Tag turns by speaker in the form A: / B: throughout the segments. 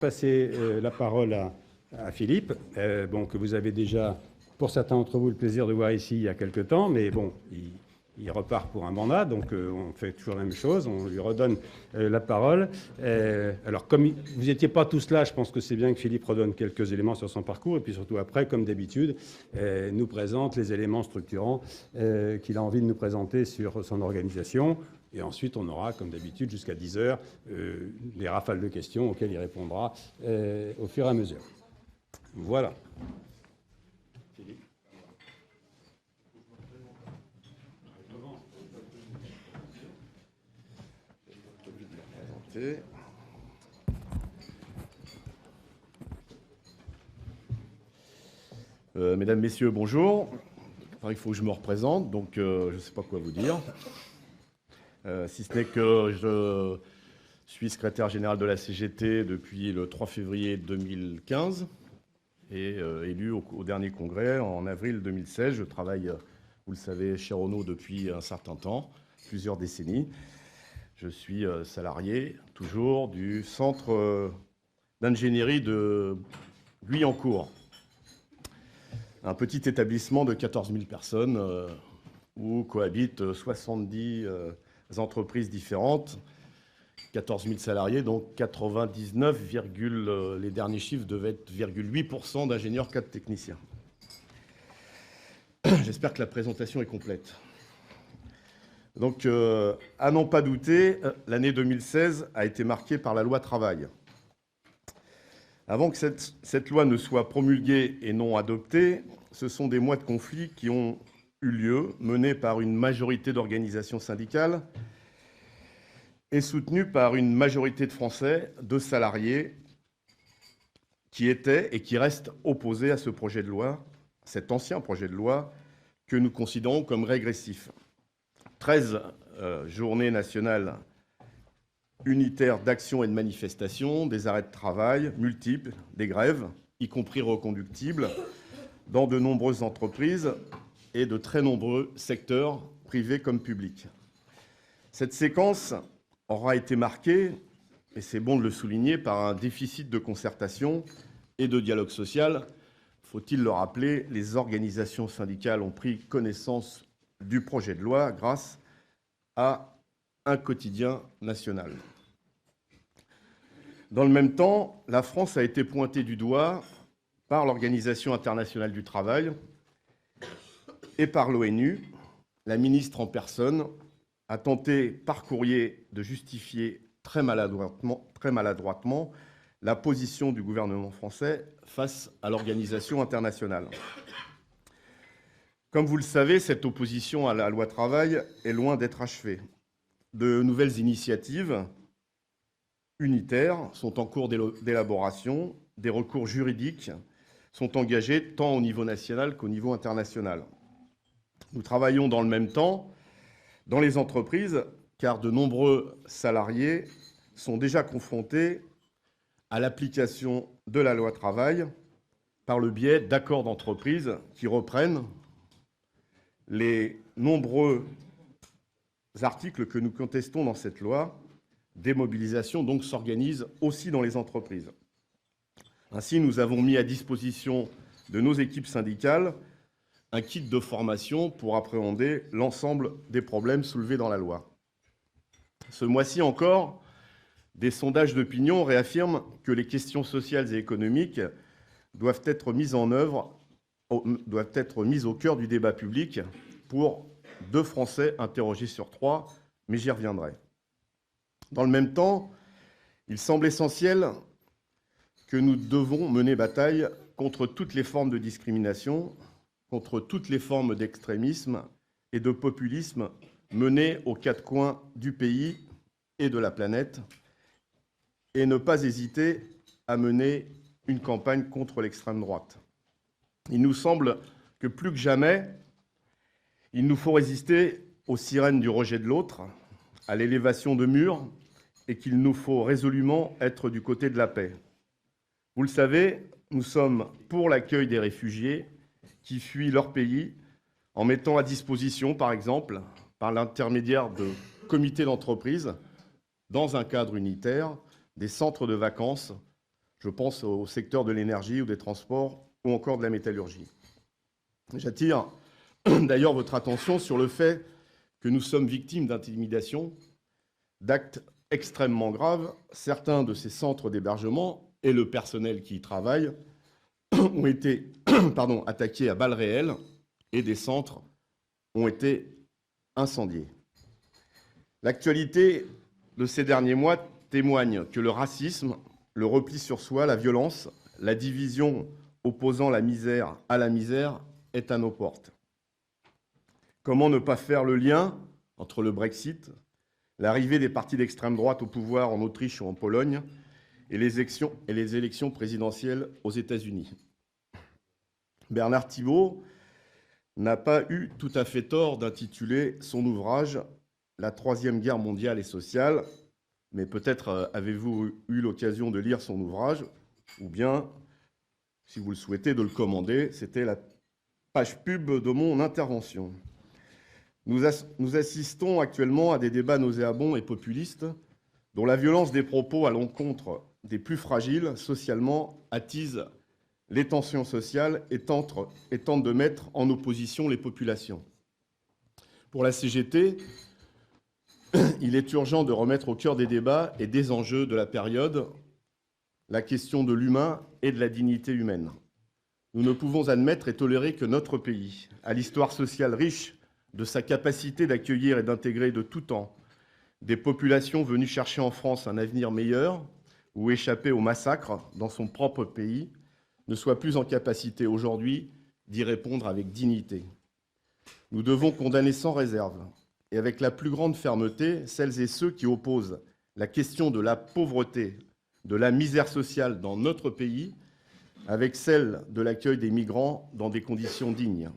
A: Passer la parole à Philippe, que vous avez déjà, pour certains d'entre vous, le plaisir de voir ici il y a quelque temps, mais bon, il repart pour un mandat, donc on fait toujours la même chose, on lui redonne la parole. Alors, comme vous n'étiez pas tous là, je pense que c'est bien que Philippe redonne quelques éléments sur son parcours, et puis surtout après, comme d'habitude, nous présente les éléments structurants qu'il a envie de nous présenter sur son organisation. Et ensuite, on aura, comme d'habitude, jusqu'à 10 heures, des rafales de questions auxquelles il répondra au fur et à mesure. Voilà. Philippe.
B: Mesdames, Messieurs, bonjour. Il faut que je me représente, donc je ne sais pas quoi vous dire. Si ce n'est que je suis secrétaire général de la CGT depuis le 3 février 2015 et élu au dernier congrès en avril 2016. Je travaille, vous le savez, chez Renault depuis un certain temps, plusieurs décennies. Je suis salarié, toujours, du centre d'ingénierie de Guyancourt. Un petit établissement de 14 000 personnes où cohabitent 70 entreprises différentes, 14 000 salariés, donc 99, les derniers chiffres devaient être 8% d'ingénieurs, 4 techniciens. J'espère que la présentation est complète. Donc, à n'en pas douter, l'année 2016 a été marquée par la loi travail. Avant que cette loi ne soit promulguée et non adoptée, ce sont des mois de conflit qui ont eu lieu, menés par une majorité d'organisations syndicales et soutenus par une majorité de Français, de salariés, qui étaient et qui restent opposés à ce projet de loi, cet ancien projet de loi, que nous considérons comme régressif. 13 journées nationales unitaires d'action et de manifestation, des arrêts de travail multiples, des grèves, y compris reconductibles, dans de nombreuses entreprises et de très nombreux secteurs, privés comme publics. Cette séquence aura été marquée, et c'est bon de le souligner, par un déficit de concertation et de dialogue social. Faut-il le rappeler, les organisations syndicales ont pris connaissance du projet de loi grâce à un quotidien national. Dans le même temps, la France a été pointée du doigt par l'Organisation internationale du travail et par l'ONU. La ministre en personne a tenté par courrier de justifier très maladroitement la position du gouvernement français face à l'organisation internationale. Comme vous le savez, cette opposition à la loi travail est loin d'être achevée. De nouvelles initiatives unitaires sont en cours d'élaboration, des recours juridiques sont engagés tant au niveau national qu'au niveau international. Nous travaillons dans le même temps dans les entreprises, car de nombreux salariés sont déjà confrontés à l'application de la loi travail par le biais d'accords d'entreprise qui reprennent les nombreux articles que nous contestons dans cette loi. Des mobilisations donc s'organisent aussi dans les entreprises. Ainsi, nous avons mis à disposition de nos équipes syndicales un kit de formation pour appréhender l'ensemble des problèmes soulevés dans la loi. Ce mois-ci encore, des sondages d'opinion réaffirment que les questions sociales et économiques doivent être mises au cœur du débat public pour 2 Français interrogés sur 3, mais j'y reviendrai. Dans le même temps, il semble essentiel que nous devons mener bataille contre toutes les formes de discrimination, contre toutes les formes d'extrémisme et de populisme menées aux 4 coins du pays et de la planète, et ne pas hésiter à mener une campagne contre l'extrême droite. Il nous semble que plus que jamais, il nous faut résister aux sirènes du rejet de l'autre, à l'élévation de murs, et qu'il nous faut résolument être du côté de la paix. Vous le savez, nous sommes pour l'accueil des réfugiés qui fuient leur pays en mettant à disposition, par exemple, par l'intermédiaire de comités d'entreprise, dans un cadre unitaire, des centres de vacances Je pense au secteur de l'énergie ou des transports ou encore de la métallurgie. J'attire d'ailleurs votre attention sur le fait que nous sommes victimes d'intimidation, d'actes extrêmement graves. Certains de ces centres d'hébergement et le personnel qui y travaille ont été attaqués à balles réelles et des centres ont été incendiés. L'actualité de ces derniers mois témoigne que le racisme, le repli sur soi, la violence, la division opposant la misère à la misère est à nos portes. Comment ne pas faire le lien entre le Brexit, l'arrivée des partis d'extrême droite au pouvoir en Autriche ou en Pologne et les élections présidentielles aux États-Unis? Bernard Thibault n'a pas eu tout à fait tort d'intituler son ouvrage « La Troisième Guerre mondiale et sociale », mais peut-être avez-vous eu l'occasion de lire son ouvrage, ou bien, si vous le souhaitez, de le commander. C'était la page pub de mon intervention. Nous assistons actuellement à des débats nauséabonds et populistes dont la violence des propos à l'encontre des plus fragiles socialement attise les tensions sociales et tente de mettre en opposition les populations. Pour la CGT, il est urgent de remettre au cœur des débats et des enjeux de la période la question de l'humain et de la dignité humaine. Nous ne pouvons admettre et tolérer que notre pays, à l'histoire sociale riche de sa capacité d'accueillir et d'intégrer de tout temps des populations venues chercher en France un avenir meilleur ou échapper au massacre dans son propre pays, ne soit plus en capacité aujourd'hui d'y répondre avec dignité. Nous devons condamner sans réserve et avec la plus grande fermeté celles et ceux qui opposent la question de la pauvreté, de la misère sociale dans notre pays avec celle de l'accueil des migrants dans des conditions dignes.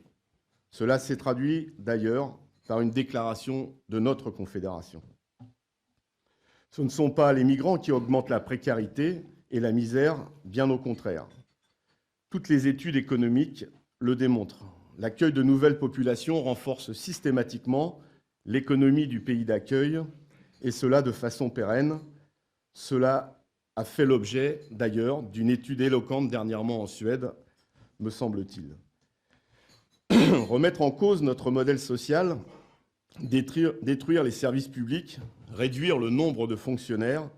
B: Cela s'est traduit d'ailleurs par une déclaration de notre Confédération. Ce ne sont pas les migrants qui augmentent la précarité et la misère, bien au contraire. Toutes les études économiques le démontrent. L'accueil de nouvelles populations renforce systématiquement l'économie du pays d'accueil, et cela de façon pérenne. Cela a fait l'objet, d'ailleurs, d'une étude éloquente dernièrement en Suède, me semble-t-il. Remettre en cause notre modèle social, détruire les services publics, réduire le nombre de fonctionnaires,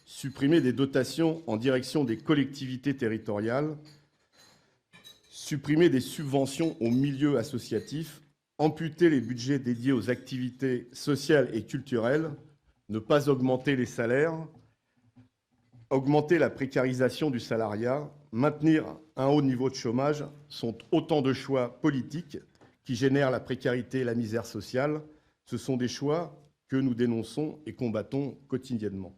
B: supprimer des dotations en direction des collectivités territoriales, supprimer des subventions aux milieux associatifs, amputer les budgets dédiés aux activités sociales et culturelles, ne pas augmenter les salaires, augmenter la précarisation du salariat, maintenir un haut niveau de chômage sont autant de choix politiques qui génèrent la précarité et la misère sociale. Ce sont des choix que nous dénonçons et combattons quotidiennement.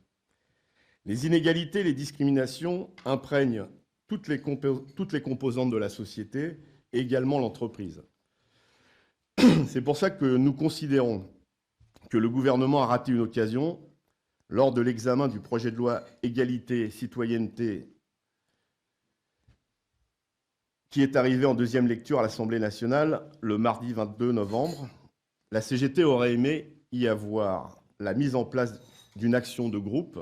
B: Les inégalités, les discriminations imprègnent toutes les composantes de la société et également l'entreprise. C'est pour ça que nous considérons que le gouvernement a raté une occasion lors de l'examen du projet de loi Égalité et Citoyenneté qui est arrivé en deuxième lecture à l'Assemblée nationale le mardi 22 novembre. La CGT aurait aimé y avoir la mise en place d'une action de groupe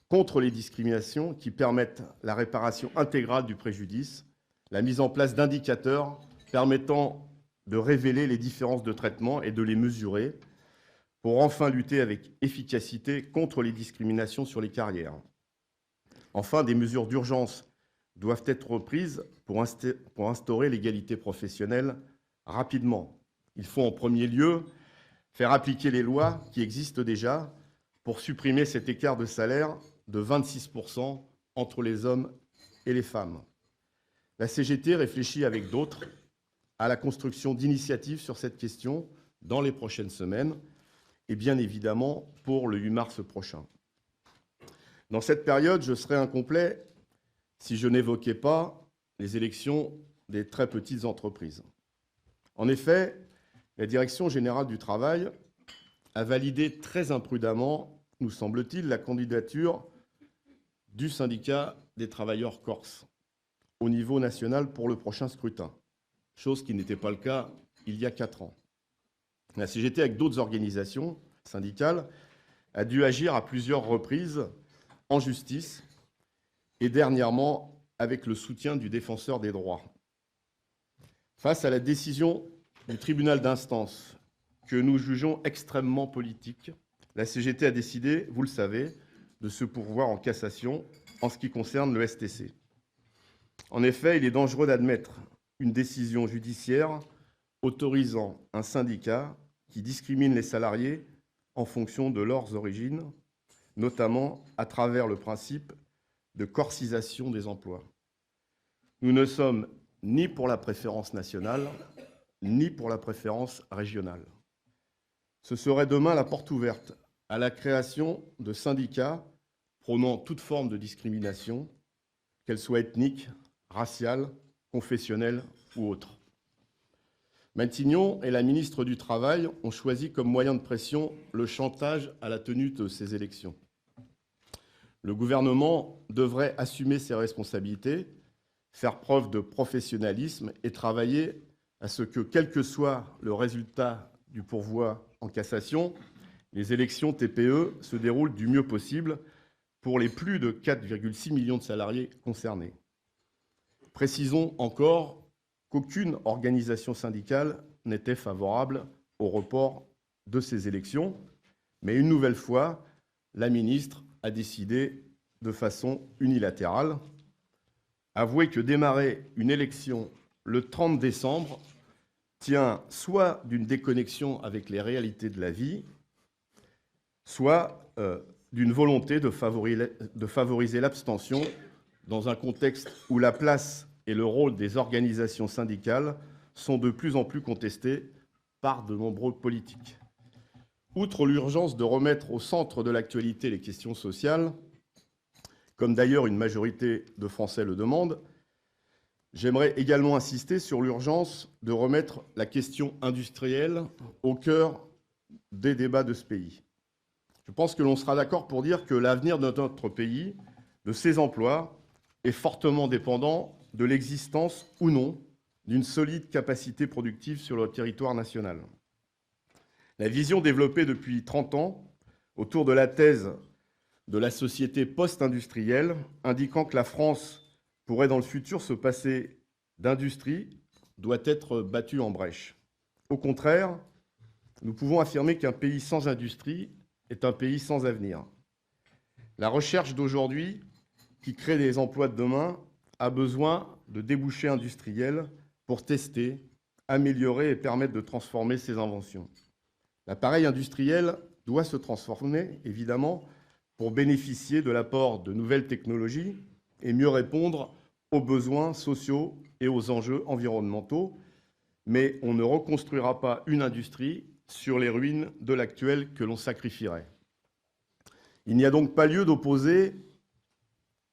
B: contre les discriminations qui permettent la réparation intégrale du préjudice, la mise en place d'indicateurs permettant de révéler les différences de traitement et de les mesurer pour enfin lutter avec efficacité contre les discriminations sur les carrières. Enfin, des mesures d'urgence doivent être prises pour instaurer l'égalité professionnelle rapidement. Il faut en premier lieu faire appliquer les lois qui existent déjà pour supprimer cet écart de salaire de 26% entre les hommes et les femmes. La CGT réfléchit avec d'autres à la construction d'initiatives sur cette question dans les prochaines semaines et bien évidemment pour le 8 mars prochain. Dans cette période, je serais incomplet si je n'évoquais pas les élections des très petites entreprises. En effet, la Direction générale du travail a validé très imprudemment, nous semble-t-il, la candidature du syndicat des travailleurs corses au niveau national pour le prochain scrutin, chose qui n'était pas le cas il y a 4 ans. La CGT, avec d'autres organisations syndicales, a dû agir à plusieurs reprises en justice et dernièrement avec le soutien du Défenseur des droits. Face à la décision du tribunal d'instance, que nous jugeons extrêmement politique, la CGT a décidé, vous le savez, de se pourvoir en cassation en ce qui concerne le STC. En effet, il est dangereux d'admettre une décision judiciaire autorisant un syndicat qui discrimine les salariés en fonction de leurs origines, notamment à travers le principe de corcisation des emplois. Nous ne sommes ni pour la préférence nationale, ni pour la préférence régionale. Ce serait demain la porte ouverte à la création de syndicats prônant toute forme de discrimination, qu'elle soit ethnique, raciale, confessionnelle ou autre. Matignon et la ministre du Travail ont choisi comme moyen de pression le chantage à la tenue de ces élections. Le gouvernement devrait assumer ses responsabilités, faire preuve de professionnalisme et travailler à ce que, quel que soit le résultat du pourvoi en cassation, les élections TPE se déroulent du mieux possible pour les plus de 4,6 millions de salariés concernés. Précisons encore qu'aucune organisation syndicale n'était favorable au report de ces élections, mais une nouvelle fois, la ministre a décidé de façon unilatérale. Avouez que démarrer une élection le 30 décembre tient soit d'une déconnexion avec les réalités de la vie, soit d'une volonté de favoriser l'abstention dans un contexte où la place et le rôle des organisations syndicales sont de plus en plus contestés par de nombreux politiques. Outre l'urgence de remettre au centre de l'actualité les questions sociales, comme d'ailleurs une majorité de Français le demande, j'aimerais également insister sur l'urgence de remettre la question industrielle au cœur des débats de ce pays. Je pense que l'on sera d'accord pour dire que l'avenir de notre pays, de ses emplois, est fortement dépendant de l'existence ou non d'une solide capacité productive sur le territoire national. La vision développée depuis 30 ans autour de la thèse de la société post-industrielle, indiquant que la France pourrait dans le futur se passer d'industrie, doit être battue en brèche. Au contraire, nous pouvons affirmer qu'un pays sans industrie est un pays sans avenir. La recherche d'aujourd'hui, qui crée des emplois de demain, a besoin de débouchés industriels pour tester, améliorer et permettre de transformer ses inventions. L'appareil industriel doit se transformer, évidemment, pour bénéficier de l'apport de nouvelles technologies et mieux répondre aux besoins sociaux et aux enjeux environnementaux. Mais on ne reconstruira pas une industrie sur les ruines de l'actuelle que l'on sacrifierait. Il n'y a donc pas lieu d'opposer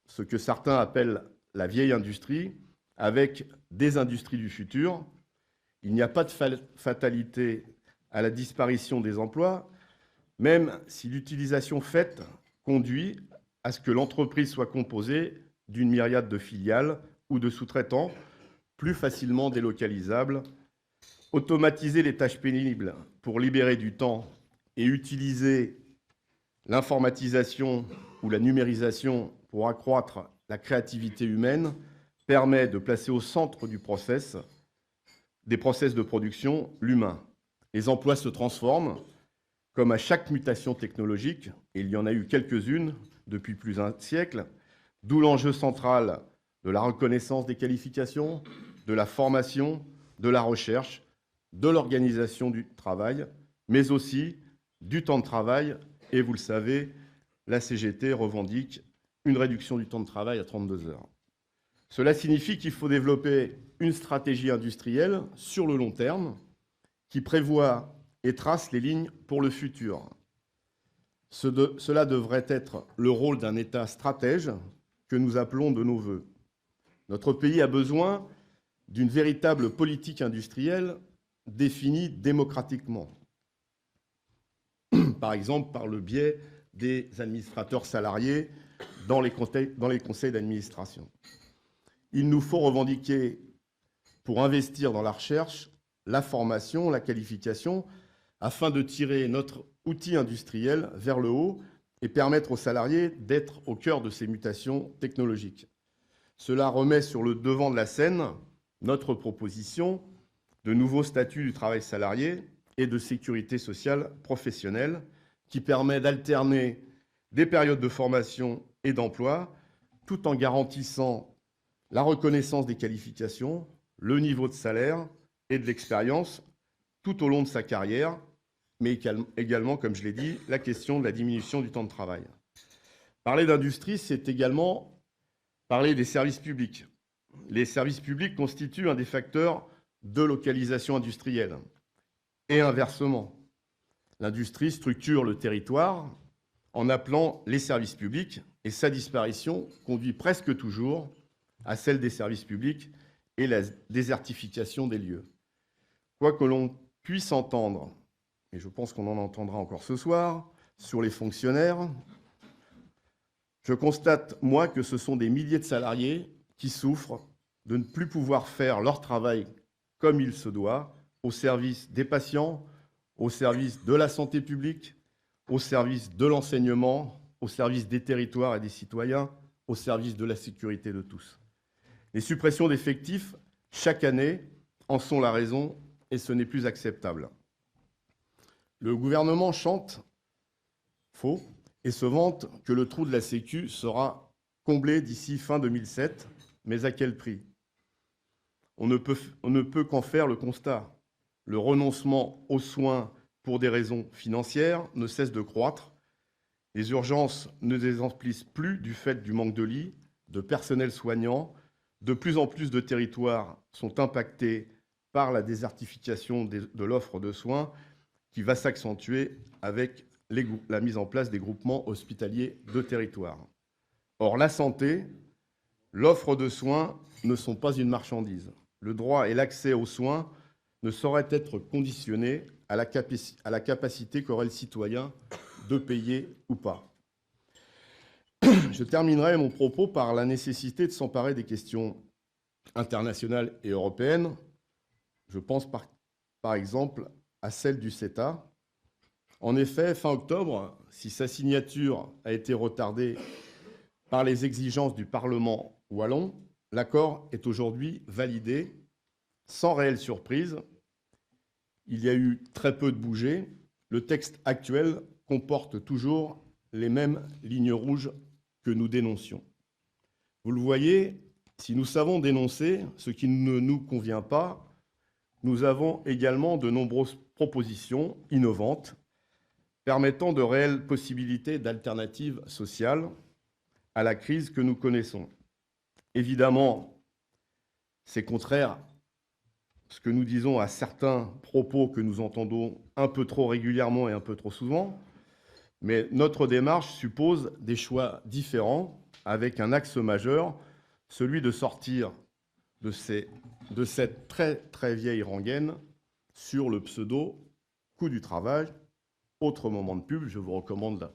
B: ce que certains appellent la vieille industrie avec des industries du futur. Il n'y a pas de fatalité à la disparition des emplois, même si l'utilisation faite conduit à ce que l'entreprise soit composée d'une myriade de filiales ou de sous-traitants plus facilement délocalisables. Automatiser les tâches pénibles pour libérer du temps et utiliser l'informatisation ou la numérisation pour accroître la créativité humaine permet de placer au centre des process de production l'humain. Les emplois se transforment, comme à chaque mutation technologique, et il y en a eu quelques-unes depuis plus d'un siècle, d'où l'enjeu central de la reconnaissance des qualifications, de la formation, de la recherche, de l'organisation du travail, mais aussi du temps de travail. Et vous le savez, la CGT revendique une réduction du temps de travail à 32 heures. Cela signifie qu'il faut développer une stratégie industrielle sur le long terme qui prévoit et trace les lignes pour le futur. Cela devrait être le rôle d'un État stratège que nous appelons de nos vœux. Notre pays a besoin d'une véritable politique industrielle définie démocratiquement, par exemple par le biais des administrateurs salariés dans les conseils d'administration. Il nous faut revendiquer, pour investir dans la recherche, la formation, la qualification, afin de tirer notre outil industriel vers le haut et permettre aux salariés d'être au cœur de ces mutations technologiques. Cela remet sur le devant de la scène notre proposition de nouveaux statuts du travail salarié et de sécurité sociale professionnelle qui permet d'alterner des périodes de formation et d'emploi tout en garantissant la reconnaissance des qualifications, le niveau de salaire et de l'expérience tout au long de sa carrière, mais également, comme je l'ai dit, la question de la diminution du temps de travail. Parler d'industrie, c'est également parler des services publics. Les services publics constituent un des facteurs de localisation industrielle. Et inversement, l'industrie structure le territoire en appelant les services publics, et sa disparition conduit presque toujours à celle des services publics et la désertification des lieux. Quoi que l'on puisse entendre, et je pense qu'on en entendra encore ce soir, sur les fonctionnaires, je constate, moi, que ce sont des milliers de salariés qui souffrent de ne plus pouvoir faire leur travail comme il se doit, au service des patients, au service de la santé publique, au service de l'enseignement, au service des territoires et des citoyens, au service de la sécurité de tous. Les suppressions d'effectifs, chaque année, en sont la raison, et ce n'est plus acceptable. Le gouvernement chante faux et se vante que le trou de la Sécu sera comblé d'ici fin 2007, mais à quel prix ? On ne peut qu'en faire le constat. Le renoncement aux soins pour des raisons financières ne cesse de croître. Les urgences ne désemplissent plus du fait du manque de lits, de personnel soignant. De plus en plus de territoires sont impactés par la désertification de l'offre de soins qui va s'accentuer avec la mise en place des groupements hospitaliers de territoire. Or, la santé, l'offre de soins ne sont pas une marchandise. Le droit et l'accès aux soins ne sauraient être conditionnés à la capacité qu'aurait le citoyen de payer ou pas. Je terminerai mon propos par la nécessité de s'emparer des questions internationales et européennes. Je pense par exemple à celle du CETA. En effet, fin octobre, si sa signature a été retardée par les exigences du Parlement wallon, l'accord est aujourd'hui validé sans réelle surprise. Il y a eu très peu de bougées. Le texte actuel comporte toujours les mêmes lignes rouges que nous dénoncions. Vous le voyez, si nous savons dénoncer ce qui ne nous convient pas, nous avons également de nombreuses propositions innovantes permettant de réelles possibilités d'alternatives sociales à la crise que nous connaissons. Évidemment, c'est contraire à ce que nous disons à certains propos que nous entendons un peu trop régulièrement et un peu trop souvent, mais notre démarche suppose des choix différents avec un axe majeur, celui de sortir de cette très très vieille rengaine sur le pseudo coût du travail. Autre moment de pub, je vous recommande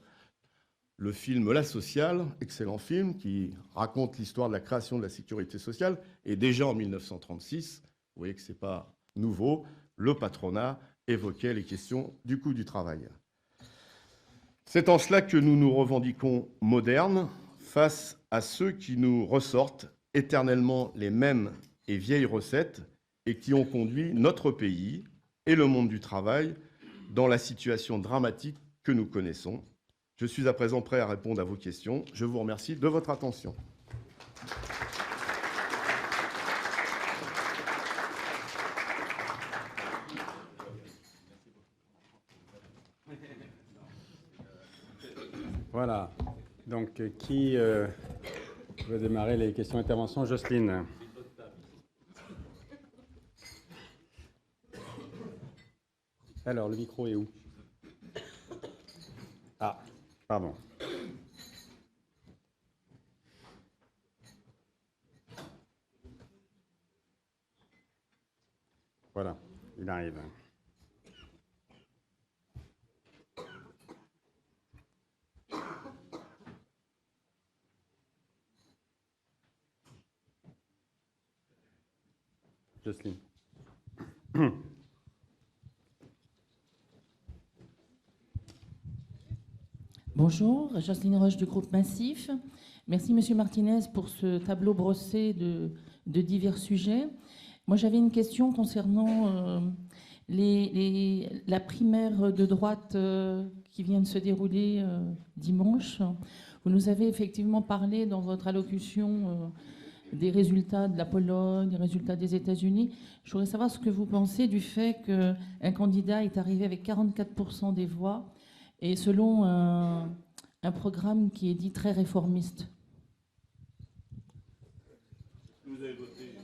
B: le film La Sociale, excellent film qui raconte l'histoire de la création de la sécurité sociale. Et déjà en 1936, vous voyez que ce n'est pas nouveau, le patronat évoquait les questions du coût du travail. C'est en cela que nous nous revendiquons modernes face à ceux qui nous ressortent éternellement les mêmes et vieilles recettes et qui ont conduit notre pays et le monde du travail dans la situation dramatique que nous connaissons. Je suis à présent prêt à répondre à vos questions. Je vous remercie de votre attention.
A: Voilà. Donc, qui va démarrer les questions-interventions? Jocelyne. Alors, le micro est où? Ah, pardon. Voilà, il arrive. Jocelyne.
C: Bonjour, Jocelyne Roche du groupe Massif. Merci Monsieur Martinez pour ce tableau brossé de divers sujets. Moi j'avais une question concernant la primaire de droite qui vient de se dérouler dimanche. Vous nous avez effectivement parlé dans votre allocution des résultats de la Pologne, des résultats des États-Unis. Je voudrais savoir ce que vous pensez du fait qu'un candidat est arrivé avec 44% des voix et selon un programme qui est dit très réformiste.
B: Vous avez voté.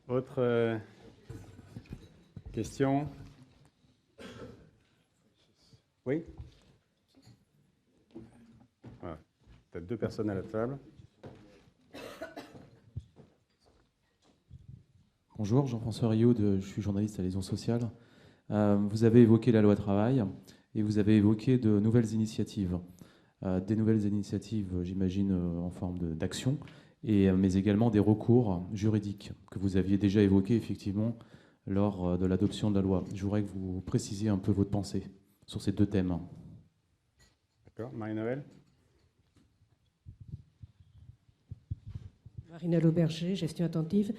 A: Autre question? Oui? Voilà. Peut-être 2 personnes à la table.
D: Bonjour, Jean-François Rio, je suis journaliste à Liaison Sociale. Vous avez évoqué la loi travail et vous avez évoqué de nouvelles initiatives. Des nouvelles initiatives, j'imagine, en forme d'action, mais également des recours juridiques que vous aviez déjà évoqués effectivement lors de l'adoption de la loi. Je voudrais que vous précisiez un peu votre pensée sur ces 2 thèmes.
A: D'accord. Marie-Noël?
E: Marina Lauberger, gestion attentive.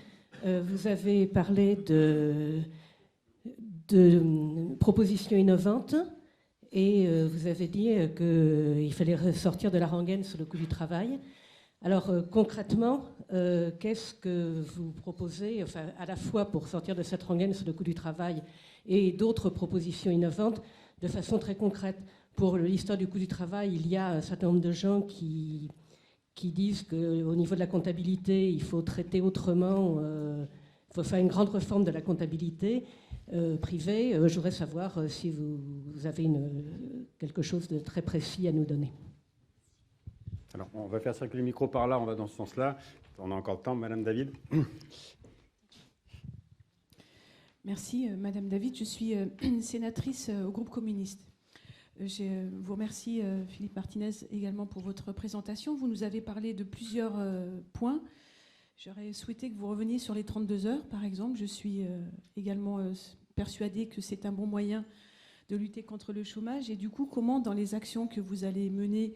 E: Vous avez parlé de propositions innovantes et vous avez dit qu'il fallait sortir de la rengaine sur le coût du travail. Alors concrètement, qu'est-ce que vous proposez, enfin, à la fois pour sortir de cette rengaine sur le coût du travail et d'autres propositions innovantes de façon très concrète? Pour l'histoire du coût du travail, il y a un certain nombre de gens qui disent qu'au niveau de la comptabilité, il faut traiter autrement, il faut faire une grande réforme de la comptabilité privée. Je voudrais savoir si vous avez quelque chose de très précis à nous donner.
A: Alors, on va faire circuler le micro par là, on va dans ce sens-là. On a encore le temps. Madame David?
F: Merci, Madame David. Je suis sénatrice au groupe communiste. Je vous remercie, Philippe Martinez, également pour votre présentation. Vous nous avez parlé de plusieurs points. J'aurais souhaité que vous reveniez sur les 32 heures, par exemple. Je suis également persuadée que c'est un bon moyen de lutter contre le chômage. Et du coup, comment, dans les actions que vous allez mener,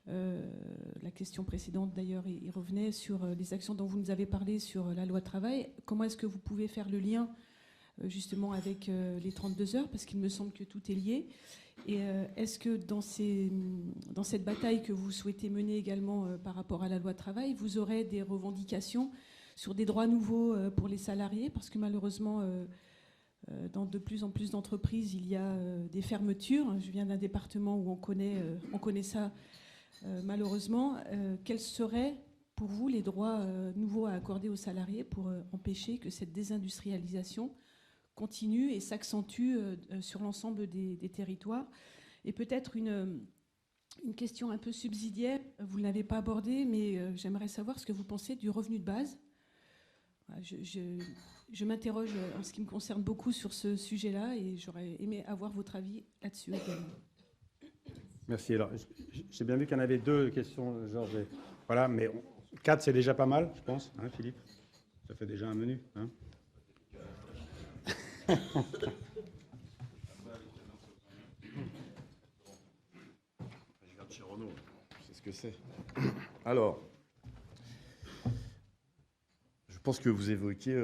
F: la question précédente d'ailleurs y revenait sur les actions dont vous nous avez parlé sur la loi travail, comment est-ce que vous pouvez faire le lien justement avec les 32 heures, parce qu'il me semble que tout est lié. Et est-ce que dans cette bataille que vous souhaitez mener également par rapport à la loi travail, vous aurez des revendications sur des droits nouveaux pour les salariés? Parce que malheureusement, dans de plus en plus d'entreprises, il y a des fermetures. Je viens d'un département où on connaît ça malheureusement. Quels seraient pour vous les droits nouveaux à accorder aux salariés pour empêcher que cette désindustrialisation continue et s'accentue sur l'ensemble des territoires? Et peut-être une question un peu subsidiaire, vous ne l'avez pas abordée, mais j'aimerais savoir ce que vous pensez du revenu de base. Je m'interroge en ce qui me concerne beaucoup sur ce sujet-là et j'aurais aimé avoir votre avis là-dessus également.
A: Merci. Alors, j'ai bien vu qu'il y en avait 2 questions, Georges. Voilà, mais 4, c'est déjà pas mal, je pense, hein, Philippe? Ça fait déjà un menu, hein?
B: Je regarde chez Renault, je sais ce que c'est. Alors, je pense que vous évoquiez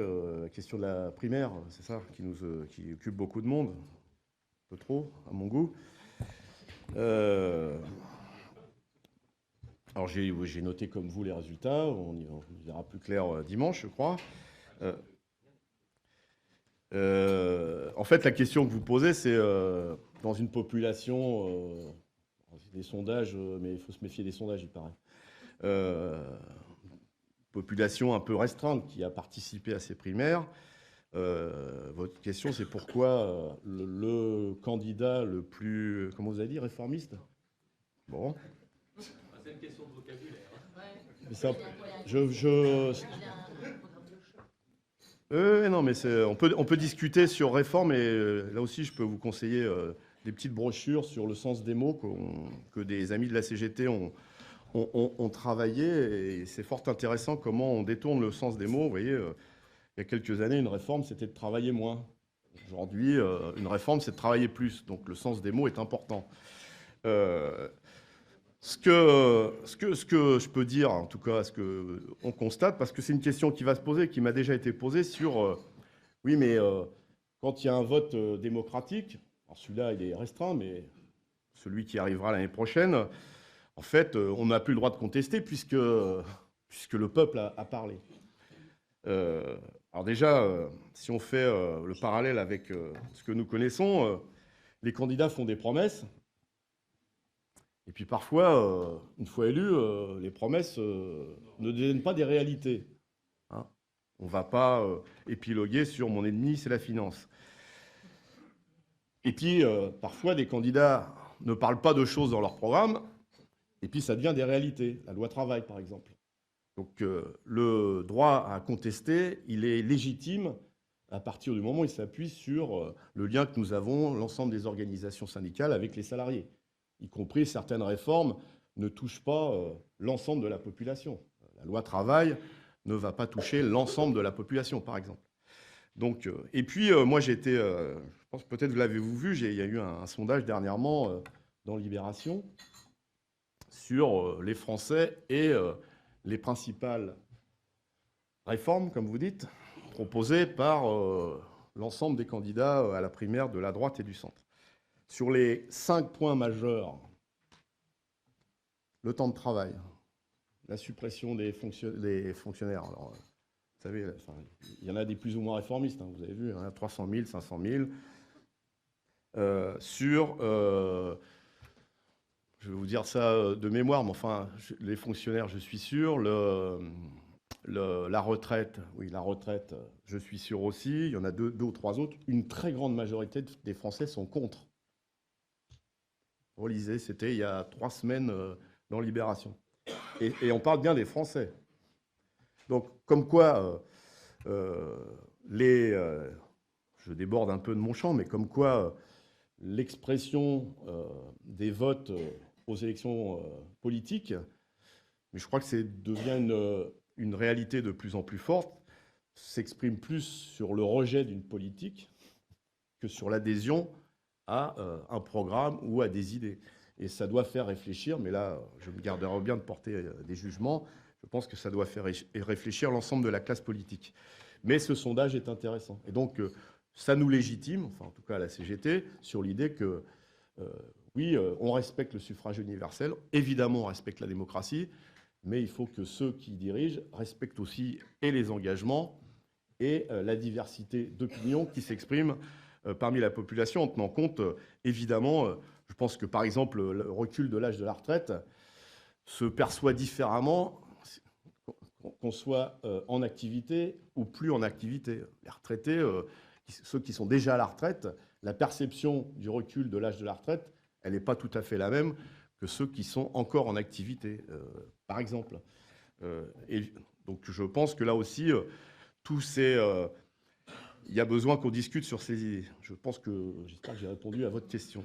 B: la question de la primaire, c'est ça, qui occupe beaucoup de monde, un peu trop, à mon goût. Alors j'ai noté comme vous les résultats, on y verra plus clair dimanche, je crois. En fait, la question que vous posez, c'est dans une population, des sondages, mais il faut se méfier des sondages, il paraît. Population un peu restreinte qui a participé à ces primaires. Votre question, c'est pourquoi le candidat le plus, comment vous avez dit, réformiste? Bon. C'est une question de vocabulaire. Mais ça, non, mais on peut discuter sur réforme, et là aussi, je peux vous conseiller des petites brochures sur le sens des mots que des amis de la CGT ont travaillé, et c'est fort intéressant comment on détourne le sens des mots. Vous voyez, il y a quelques années, une réforme, c'était de travailler moins. Aujourd'hui, une réforme, c'est de travailler plus. Donc le sens des mots est important. Ce que je peux dire, en tout cas, ce qu'on constate, parce que c'est une question qui va se poser, qui m'a déjà été posée sur, oui, mais quand il y a un vote démocratique, alors celui-là, il est restreint, mais celui qui arrivera l'année prochaine, en fait, on n'a plus le droit de contester puisque le peuple a parlé. Alors déjà, si on fait le parallèle avec ce que nous connaissons, les candidats font des promesses. Et puis parfois, une fois élus, les promesses ne deviennent pas des réalités. Hein. On ne va pas épiloguer sur mon ennemi, c'est la finance. Et puis, parfois, des candidats ne parlent pas de choses dans leur programme, et puis ça devient des réalités. La loi travail, par exemple. Donc, le droit à contester, il est légitime à partir du moment où il s'appuie sur le lien que nous avons, l'ensemble des organisations syndicales, avec les salariés. Y compris certaines réformes ne touchent pas l'ensemble de la population. La loi travail ne va pas toucher l'ensemble de la population, par exemple. Donc, et puis, moi, j'étais, je pense peut-être vous l'avez-vous vu, il y a eu un sondage dernièrement dans Libération sur les Français et les principales réformes, comme vous dites, proposées par l'ensemble des candidats à la primaire de la droite et du centre. Sur les 5 points majeurs, le temps de travail, la suppression des fonctionnaires. Alors, vous savez, enfin, il y en a des plus ou moins réformistes, hein, vous avez vu, hein, 300 000, 500 000. Je vais vous dire ça de mémoire, mais enfin, les fonctionnaires, je suis sûr. La retraite, oui, la retraite, je suis sûr aussi. Il y en a deux ou trois autres. Une très grande majorité des Français sont contre. Relisez, c'était il y a 3 semaines dans Libération. Et on parle bien des Français. Donc, comme quoi, je déborde un peu de mon champ, mais comme quoi l'expression des votes aux élections politiques, mais je crois que ça devient une réalité de plus en plus forte, s'exprime plus sur le rejet d'une politique que sur l'adhésion à un programme ou à des idées. Et ça doit faire réfléchir, mais là, je me garderai bien de porter des jugements. Je pense que ça doit faire réfléchir l'ensemble de la classe politique. Mais ce sondage est intéressant. Et donc, ça nous légitime, enfin en tout cas à la CGT, sur l'idée que, oui, on respecte le suffrage universel, évidemment on respecte la démocratie, mais il faut que ceux qui dirigent respectent aussi et les engagements et la diversité d'opinions qui s'expriment parmi la population, en tenant compte, évidemment, je pense que par exemple, le recul de l'âge de la retraite se perçoit différemment qu'on soit en activité ou plus en activité. Les retraités, ceux qui sont déjà à la retraite, la perception du recul de l'âge de la retraite, elle n'est pas tout à fait la même que ceux qui sont encore en activité, par exemple. Et donc je pense que là aussi, il y a besoin qu'on discute sur ces idées. J'espère que j'ai répondu à votre question.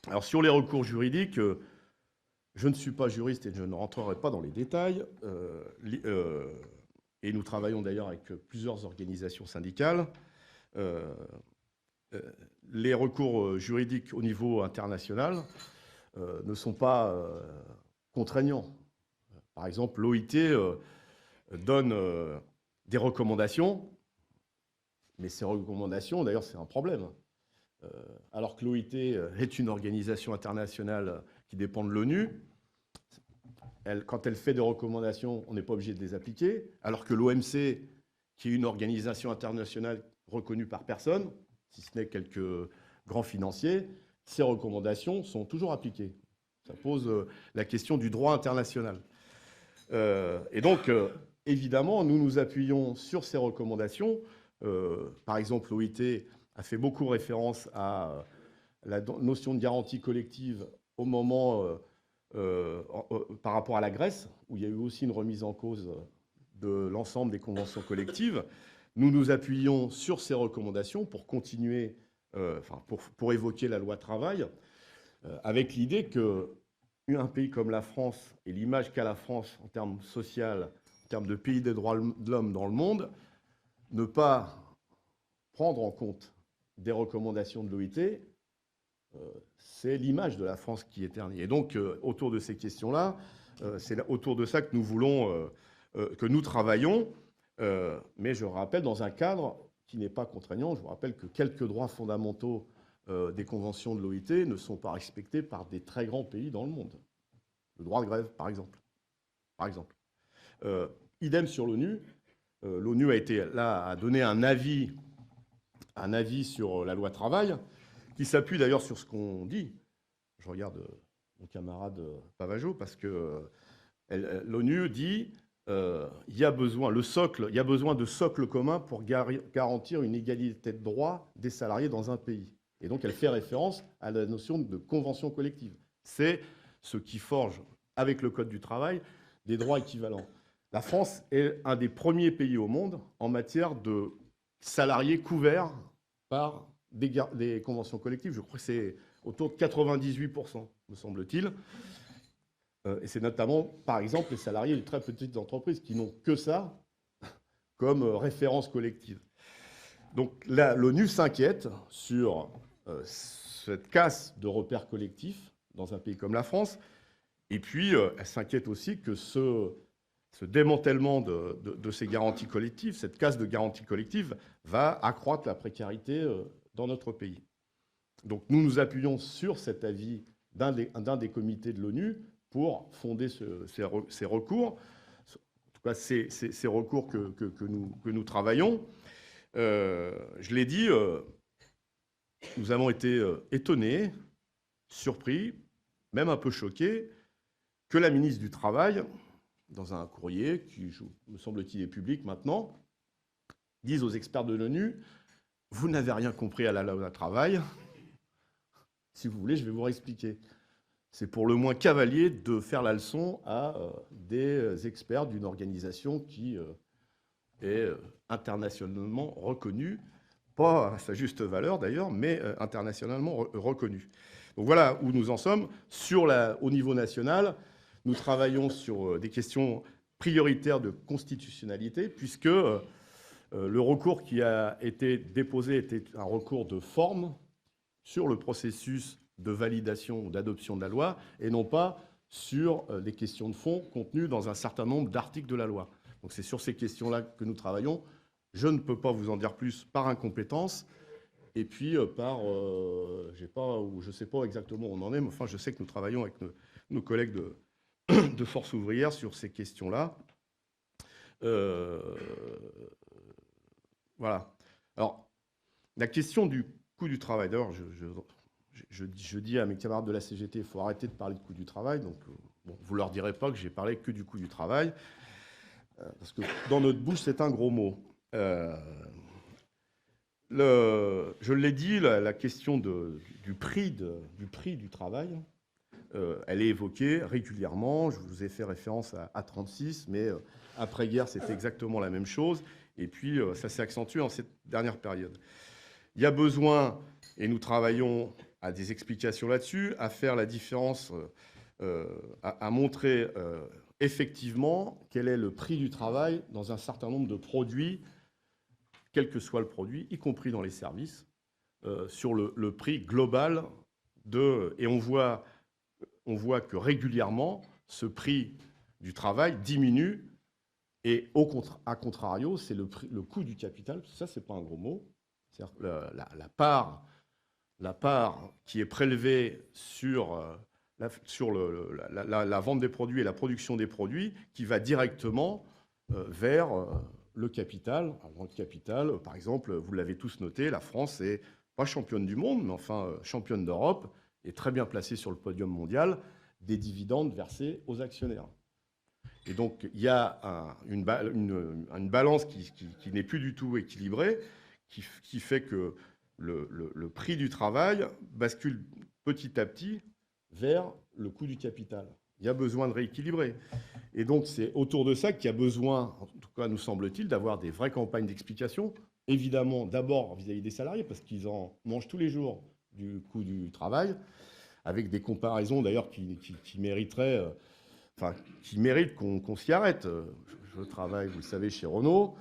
B: Alors sur les recours juridiques, je ne suis pas juriste et je ne rentrerai pas dans les détails. Et nous travaillons d'ailleurs avec plusieurs organisations syndicales. Les recours juridiques au niveau international ne sont pas contraignants. Par exemple, l'OIT donne des recommandations, mais ces recommandations, d'ailleurs, c'est un problème. Alors que l'OIT est une organisation internationale qui dépend de l'ONU, quand elle fait des recommandations, on n'est pas obligé de les appliquer, alors que l'OMC, qui est une organisation internationale reconnue par personne, si ce n'est quelques grands financiers, ces recommandations sont toujours appliquées. Ça pose la question du droit international. Et donc, évidemment, nous nous appuyons sur ces recommandations. Par exemple, l'OIT a fait beaucoup référence à la notion de garantie collective au moment, par rapport à la Grèce, où il y a eu aussi une remise en cause de l'ensemble des conventions collectives. Nous nous appuyons sur ces recommandations pour continuer, pour évoquer la loi travail, avec l'idée qu'un pays comme la France et l'image qu'a la France en termes sociaux, en termes de pays des droits de l'homme dans le monde, ne pas prendre en compte des recommandations de l'OIT, c'est l'image de la France qui est ternie. Et donc, autour de ces questions-là, c'est autour de ça que nous voulons, que nous travaillons, mais je rappelle, dans un cadre qui n'est pas contraignant. Je vous rappelle que quelques droits fondamentaux des conventions de l'OIT ne sont pas respectés par des très grands pays dans le monde. Le droit de grève, par exemple. Idem sur l'ONU. L'ONU a donné un avis sur la loi travail, qui s'appuie d'ailleurs sur ce qu'on dit. Je regarde mon camarade Pavageau, parce que l'ONU dit il y a besoin de socle commun pour garantir une égalité de droits des salariés dans un pays. Et donc elle fait référence à la notion de convention collective. C'est ce qui forge, avec le Code du travail, des droits équivalents. La France est un des premiers pays au monde en matière de salariés couverts par des conventions collectives. Je crois que c'est autour de 98%, me semble-t-il. Et c'est notamment, par exemple, les salariés de très petites entreprises qui n'ont que ça comme référence collective. Donc là, l'ONU s'inquiète sur cette casse de repères collectifs dans un pays comme la France. Et puis, elle s'inquiète aussi que ce démantèlement de ces garanties collectives, cette casse de garanties collectives, va accroître la précarité dans notre pays. Donc nous nous appuyons sur cet avis d'un des comités de l'ONU pour fonder ces recours. En tout cas, ces recours que nous travaillons. Je l'ai dit, nous avons été étonnés, surpris, même un peu choqués, que la ministre du Travail, dans un courrier qui, me semble-t-il, est public maintenant, dise aux experts de l'ONU « Vous n'avez rien compris à la loi travail. Si vous voulez, je vais vous réexpliquer. » C'est pour le moins cavalier de faire la leçon à des experts d'une organisation qui est internationalement reconnue, pas à sa juste valeur d'ailleurs, mais internationalement reconnue. Donc voilà où nous en sommes. Au niveau national, nous travaillons sur des questions prioritaires de constitutionnalité, puisque le recours qui a été déposé était un recours de forme sur le processus de validation ou d'adoption de la loi, et non pas sur des questions de fond contenues dans un certain nombre d'articles de la loi. Donc c'est sur ces questions-là que nous travaillons. Je ne peux pas vous en dire plus par incompétence, et puis je ne sais pas exactement où on en est, mais enfin je sais que nous travaillons avec nos collègues de Force ouvrière sur ces questions-là. Voilà. Alors, la question du coût du travail, d'ailleurs, je dis à mes camarades de la CGT, il faut arrêter de parler de coût du travail. Donc, bon, vous ne leur direz pas que j'ai parlé que du coût du travail, parce que dans notre bouche, c'est un gros mot. Je l'ai dit, la question du prix du travail, elle est évoquée régulièrement. Je vous ai fait référence à 36, mais après-guerre, c'était exactement la même chose. Et puis, ça s'est accentué en cette dernière période. Il y a besoin, et nous travaillons à des explications là-dessus, à faire la différence, à montrer effectivement quel est le prix du travail dans un certain nombre de produits, quel que soit le produit, y compris dans les services, sur le prix global et on voit que régulièrement, ce prix du travail diminue. Et à contrario, c'est le coût du capital, ça, ce n'est pas un gros mot, c'est-à-dire la part qui est prélevée sur la vente des produits et la production des produits, qui va directement vers le capital. Alors, le capital, par exemple, vous l'avez tous noté, la France n'est pas championne du monde, mais enfin championne d'Europe, et très bien placée sur le podium mondial des dividendes versés aux actionnaires. Et donc, il y a une balance qui n'est plus du tout équilibrée, qui fait que le prix du travail bascule petit à petit vers le coût du capital. Il y a besoin de rééquilibrer. Et donc, c'est autour de ça qu'il y a besoin, en tout cas, nous semble-t-il, d'avoir des vraies campagnes d'explication. Évidemment, d'abord vis-à-vis des salariés, parce qu'ils en mangent tous les jours du coût du travail, avec des comparaisons d'ailleurs qui mériteraient... qui mérite qu'on s'y arrête. Je travaille, vous le savez, chez Renault.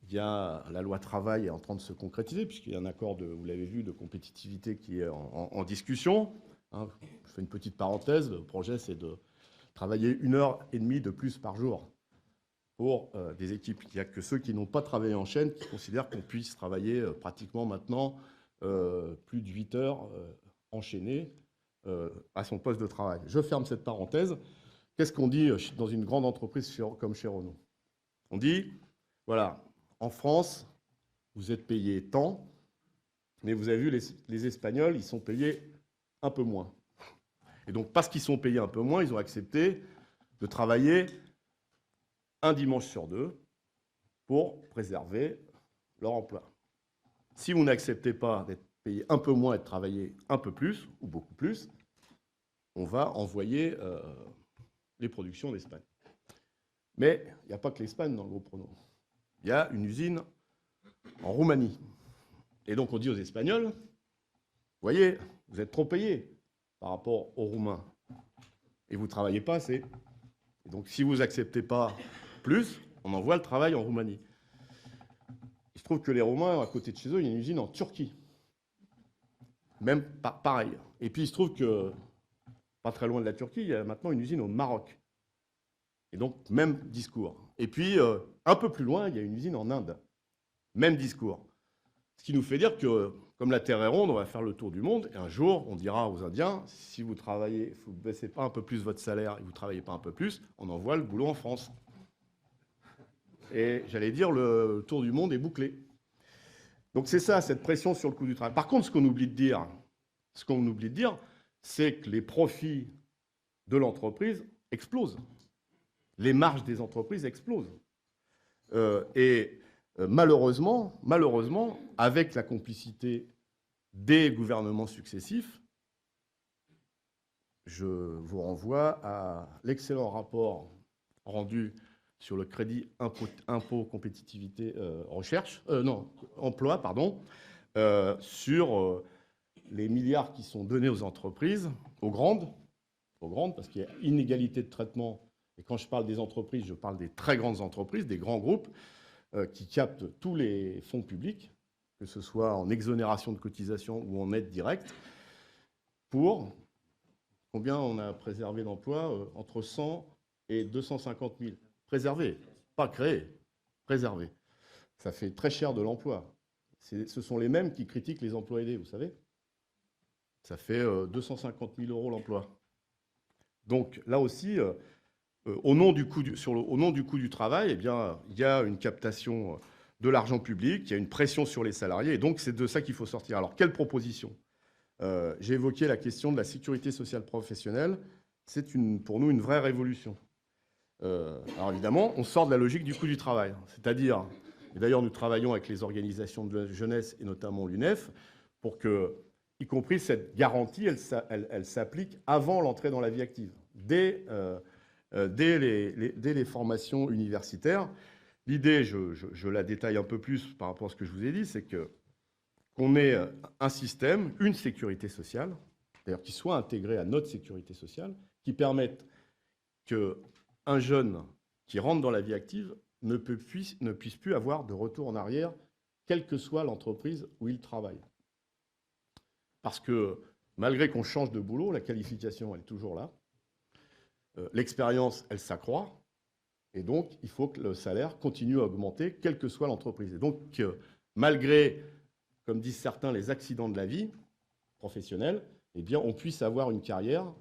B: il y a la loi travail est en train de se concrétiser, puisqu'il y a un accord, vous l'avez vu, de compétitivité qui est en discussion. Hein, je fais une petite parenthèse. Le projet, c'est de travailler 1h30 de plus par jour pour des équipes. Il n'y a que ceux qui n'ont pas travaillé en chaîne qui considèrent qu'on puisse travailler pratiquement maintenant plus de 8 heures enchaînées à son poste de travail. Je ferme cette parenthèse. Qu'est-ce qu'on dit dans une grande entreprise comme chez Renault? On dit, voilà, en France, vous êtes payé tant, mais vous avez vu, les Espagnols, ils sont payés un peu moins. Et donc, parce qu'ils sont payés un peu moins, ils ont accepté de travailler un dimanche sur 2 pour préserver leur emploi. Si vous n'acceptez pas d'être payé un peu moins et de travailler un peu plus, ou beaucoup plus, on va envoyer les productions d'Espagne. Mais il n'y a pas que l'Espagne dans le groupe Renault. Il y a une usine en Roumanie. Et donc on dit aux Espagnols, vous voyez, vous êtes trop payés par rapport aux Roumains. Et vous ne travaillez pas assez. Et donc si vous n'acceptez pas plus, on envoie le travail en Roumanie. Il se trouve que les Roumains, à côté de chez eux, il y a une usine en Turquie. Même pareil. Et puis il se trouve que, pas très loin de la Turquie, il y a maintenant une usine au Maroc. Et donc, même discours. Et puis, un peu plus loin, il y a une usine en Inde. Même discours. Ce qui nous fait dire que, comme la Terre est ronde, on va faire le tour du monde. Et un jour, on dira aux Indiens, si vous travaillez, vous ne baissez pas un peu plus votre salaire et vous ne travaillez pas un peu plus, on envoie le boulot en France. Et j'allais dire, le tour du monde est bouclé. Donc c'est ça, cette pression sur le coût du travail. Par contre, ce qu'on oublie de dire, c'est que les profits de l'entreprise explosent. Les marges des entreprises explosent. Malheureusement, avec la complicité des gouvernements successifs, je vous renvoie à l'excellent rapport rendu sur le crédit impôt compétitivité emploi, sur les milliards qui sont donnés aux entreprises, aux grandes, parce qu'il y a inégalité de traitement. Et quand je parle des entreprises, je parle des très grandes entreprises, des grands groupes qui captent tous les fonds publics, que ce soit en exonération de cotisation ou en aide directe, pour combien on a préservé d'emplois entre 100 et 250 000. Préservé, pas créé, préservé. Ça fait très cher de l'emploi. Ce sont les mêmes qui critiquent les emplois aidés, vous savez. Ça fait 250 000 € l'emploi. Donc là aussi, au nom du coût du travail, eh bien, il y a une captation de l'argent public, il y a une pression sur les salariés, et donc c'est de ça qu'il faut sortir. Alors, quelle proposition? J'ai évoqué la question de la sécurité sociale professionnelle. C'est pour nous une vraie révolution. Alors évidemment, on sort de la logique du coût du travail. C'est-à-dire, et d'ailleurs nous travaillons avec les organisations de jeunesse et notamment l'UNEF, pour que, y compris cette garantie, elle s'applique avant l'entrée dans la vie active, dès les formations universitaires. L'idée, je la détaille un peu plus par rapport à ce que je vous ai dit, c'est qu'on ait un système, une sécurité sociale, d'ailleurs qui soit intégrée à notre sécurité sociale, qui permette qu'un jeune qui rentre dans la vie active ne puisse plus avoir de retour en arrière, quelle que soit l'entreprise où il travaille. Parce que malgré qu'on change de boulot, la qualification, elle est toujours là. L'expérience, elle s'accroît. Et donc, il faut que le salaire continue à augmenter, quelle que soit l'entreprise. Et donc, malgré, comme disent certains, les accidents de la vie professionnelle, eh bien, on puisse avoir une carrière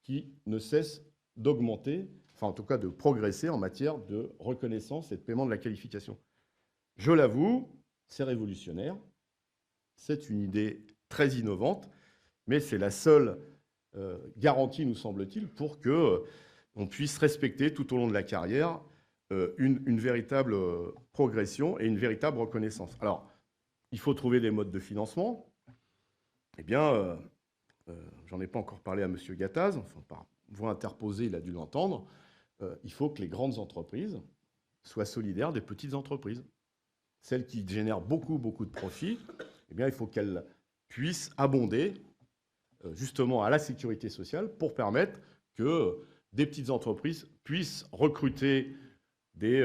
B: qui ne cesse d'augmenter, enfin en tout cas de progresser en matière de reconnaissance et de paiement de la qualification. Je l'avoue, c'est révolutionnaire, c'est une idée très innovante, mais c'est la seule garantie, nous semble-t-il, pour qu'on puisse respecter tout au long de la carrière une véritable progression et une véritable reconnaissance. Alors, il faut trouver des modes de financement. Eh bien, j'en ai pas encore parlé à M. Gattaz, enfin, par voie interposée, il a dû l'entendre. Il faut que les grandes entreprises soient solidaires des petites entreprises. Celles qui génèrent beaucoup de profits, eh bien, il faut qu'elles puissent abonder justement à la sécurité sociale pour permettre que des petites entreprises puissent recruter des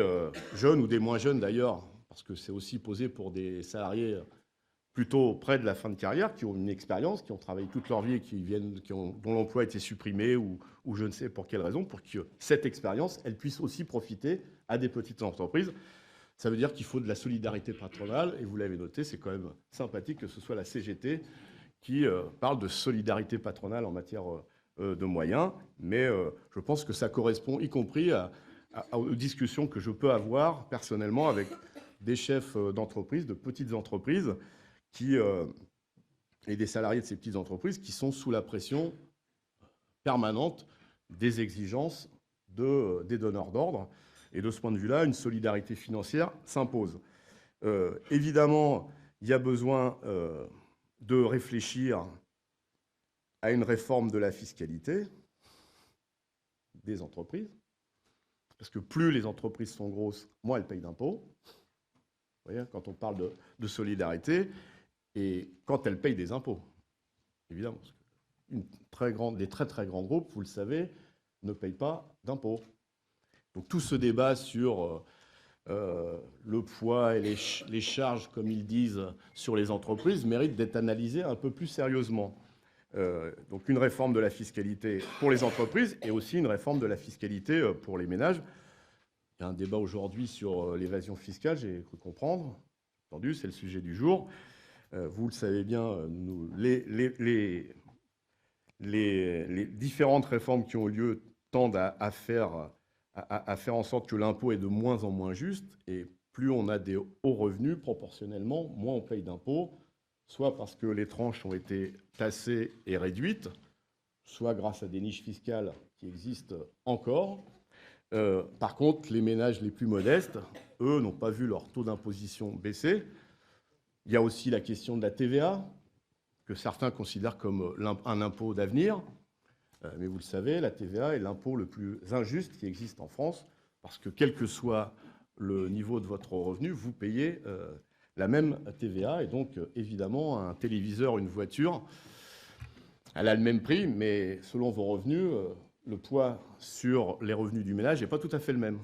B: jeunes ou des moins jeunes d'ailleurs, parce que c'est aussi posé pour des salariés plutôt près de la fin de carrière, qui ont une expérience, qui ont travaillé toute leur vie et dont l'emploi a été supprimé ou je ne sais pour quelle raison, pour que cette expérience, elle puisse aussi profiter à des petites entreprises. Ça veut dire qu'il faut de la solidarité patronale, et vous l'avez noté, c'est quand même sympathique que ce soit la CGT qui parle de solidarité patronale en matière de moyens, mais je pense que ça correspond y compris aux discussions que je peux avoir personnellement avec des chefs d'entreprise, de petites entreprises, et des salariés de ces petites entreprises qui sont sous la pression permanente des exigences des donneurs d'ordre. Et de ce point de vue-là, une solidarité financière s'impose. Évidemment, il y a besoin de réfléchir à une réforme de la fiscalité des entreprises, parce que plus les entreprises sont grosses, moins elles payent d'impôts. Vous voyez, quand on parle de solidarité, et quand elles payent des impôts, évidemment. Des très très grands groupes, vous le savez, ne payent pas d'impôts. Donc tout ce débat sur le poids et les charges, comme ils disent, sur les entreprises, mérite d'être analysé un peu plus sérieusement. Donc une réforme de la fiscalité pour les entreprises et aussi une réforme de la fiscalité pour les ménages. Il y a un débat aujourd'hui sur l'évasion fiscale, j'ai cru comprendre. Entendu, c'est le sujet du jour. Vous le savez bien, les différentes réformes qui ont lieu tendent à faire en sorte que l'impôt est de moins en moins juste. Et plus on a des hauts revenus, proportionnellement, moins on paye d'impôts, soit parce que les tranches ont été tassées et réduites, soit grâce à des niches fiscales qui existent encore. Par contre, les ménages les plus modestes, eux, n'ont pas vu leur taux d'imposition baisser. Il y a aussi la question de la TVA, que certains considèrent comme un impôt d'avenir. Mais vous le savez, la TVA est l'impôt le plus injuste qui existe en France, parce que quel que soit le niveau de votre revenu, vous payez la même TVA. Et donc, évidemment, un téléviseur, une voiture, elle a le même prix, mais selon vos revenus, le poids sur les revenus du ménage n'est pas tout à fait le même.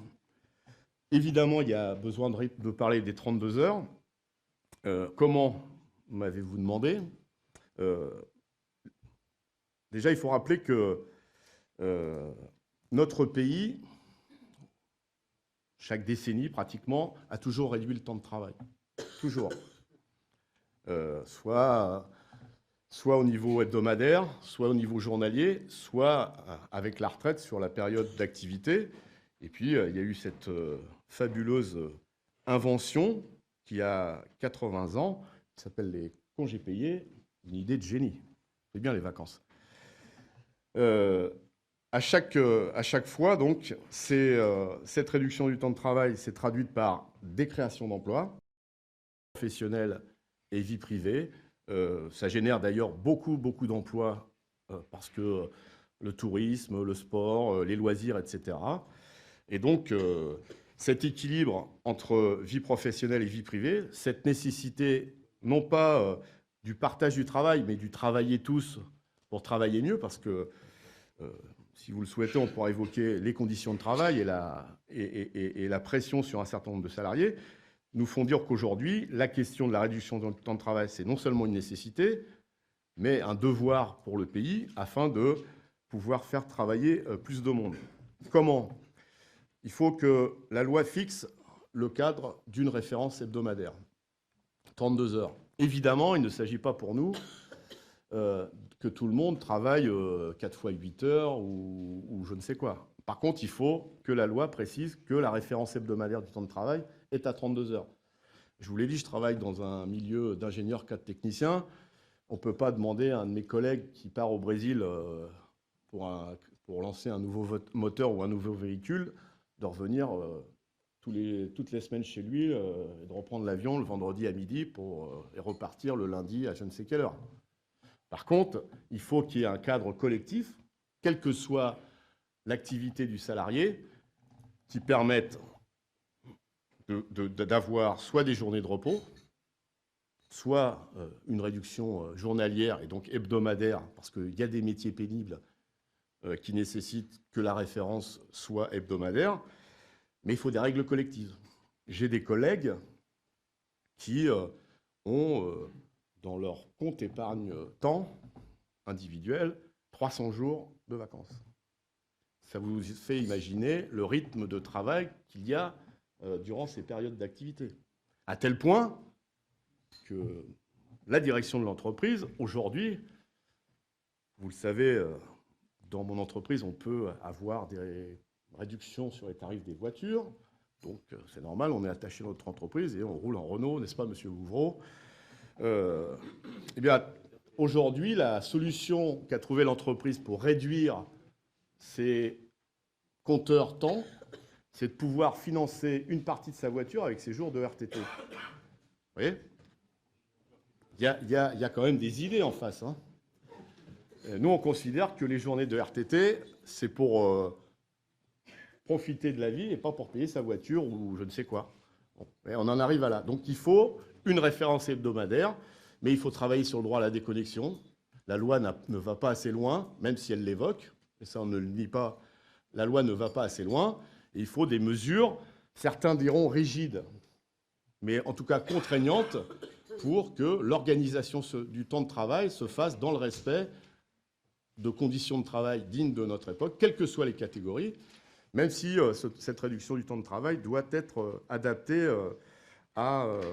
B: Évidemment, il y a besoin de parler des 32 heures. Comment, m'avez-vous demandé? Déjà, il faut rappeler que notre pays, chaque décennie pratiquement, a toujours réduit le temps de travail. Toujours. Soit au niveau hebdomadaire, soit au niveau journalier, soit avec la retraite sur la période d'activité. Et puis, il y a eu cette fabuleuse invention qui a 80 ans, qui s'appelle les congés payés, une idée de génie. C'est bien les vacances. À chaque fois, donc, cette réduction du temps de travail s'est traduite par des créations d'emplois, professionnels et vie privée. Ça génère d'ailleurs beaucoup d'emplois parce que le tourisme, le sport, les loisirs, etc. Et donc, cet équilibre entre vie professionnelle et vie privée, cette nécessité, non pas du partage du travail, mais du travailler tous pour travailler mieux, parce que, si vous le souhaitez, on pourra évoquer les conditions de travail et la pression sur un certain nombre de salariés, nous font dire qu'aujourd'hui, la question de la réduction du temps de travail, c'est non seulement une nécessité, mais un devoir pour le pays, afin de pouvoir faire travailler plus de monde. Comment ? Il faut que la loi fixe le cadre d'une référence hebdomadaire. 32 heures. Évidemment, il ne s'agit pas pour nous que tout le monde travaille 4 fois 8 heures ou je ne sais quoi. Par contre, il faut que la loi précise que la référence hebdomadaire du temps de travail est à 32 heures. Je vous l'ai dit, je travaille dans un milieu d'ingénieurs, cadres techniciens. On ne peut pas demander à un de mes collègues qui part au Brésil pour lancer un nouveau moteur ou un nouveau véhicule de revenir toutes les semaines chez lui et de reprendre l'avion le vendredi à midi et repartir le lundi à je ne sais quelle heure. Par contre, il faut qu'il y ait un cadre collectif, quelle que soit l'activité du salarié, qui permette d'avoir soit des journées de repos, soit une réduction journalière et donc hebdomadaire, parce qu'il y a des métiers pénibles qui nécessitent que la référence soit hebdomadaire, mais il faut des règles collectives. J'ai des collègues qui ont dans leur compte épargne temps individuel 300 jours de vacances. Ça vous fait imaginer le rythme de travail qu'il y a durant ces périodes d'activité. À tel point que la direction de l'entreprise, aujourd'hui, vous le savez, dans mon entreprise, on peut avoir des réductions sur les tarifs des voitures. Donc, c'est normal, on est attaché à notre entreprise et on roule en Renault, n'est-ce pas, monsieur Ouvreau? Eh bien, aujourd'hui, la solution qu'a trouvée l'entreprise pour réduire ses compteurs temps, c'est de pouvoir financer une partie de sa voiture avec ses jours de RTT. Vous voyez? Il y a quand même des idées en face. Hein. Nous, on considère que les journées de RTT, c'est pour profiter de la vie et pas pour payer sa voiture ou je ne sais quoi. Bon, on en arrive à là. Donc, il faut une référence hebdomadaire, mais il faut travailler sur le droit à la déconnexion. La loi ne va pas assez loin, même si elle l'évoque, et ça, on ne le nie pas. La loi ne va pas assez loin. Et il faut des mesures, certains diront rigides, mais en tout cas contraignantes, pour que l'organisation du temps de travail se fasse dans le respect de conditions de travail dignes de notre époque, quelles que soient les catégories, même si cette réduction du temps de travail doit être adaptée je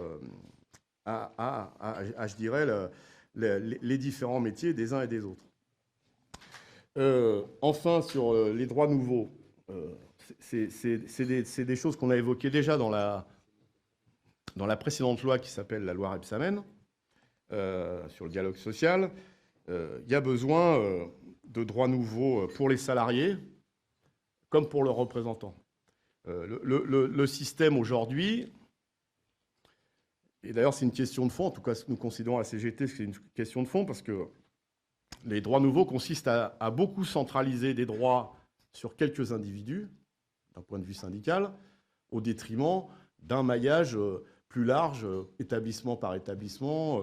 B: dirais, les différents métiers des uns et des autres. Enfin, sur les droits nouveaux, c'est des choses qu'on a évoquées déjà dans la précédente loi qui s'appelle la loi Rebsamen, sur le dialogue social. Il y a besoin de droits nouveaux pour les salariés comme pour leurs représentants. Le système aujourd'hui, et d'ailleurs c'est une question de fond, en tout cas nous considérons à la CGT que c'est une question de fond, parce que les droits nouveaux consistent à beaucoup centraliser des droits sur quelques individus, d'un point de vue syndical, au détriment d'un maillage plus large, établissement par établissement,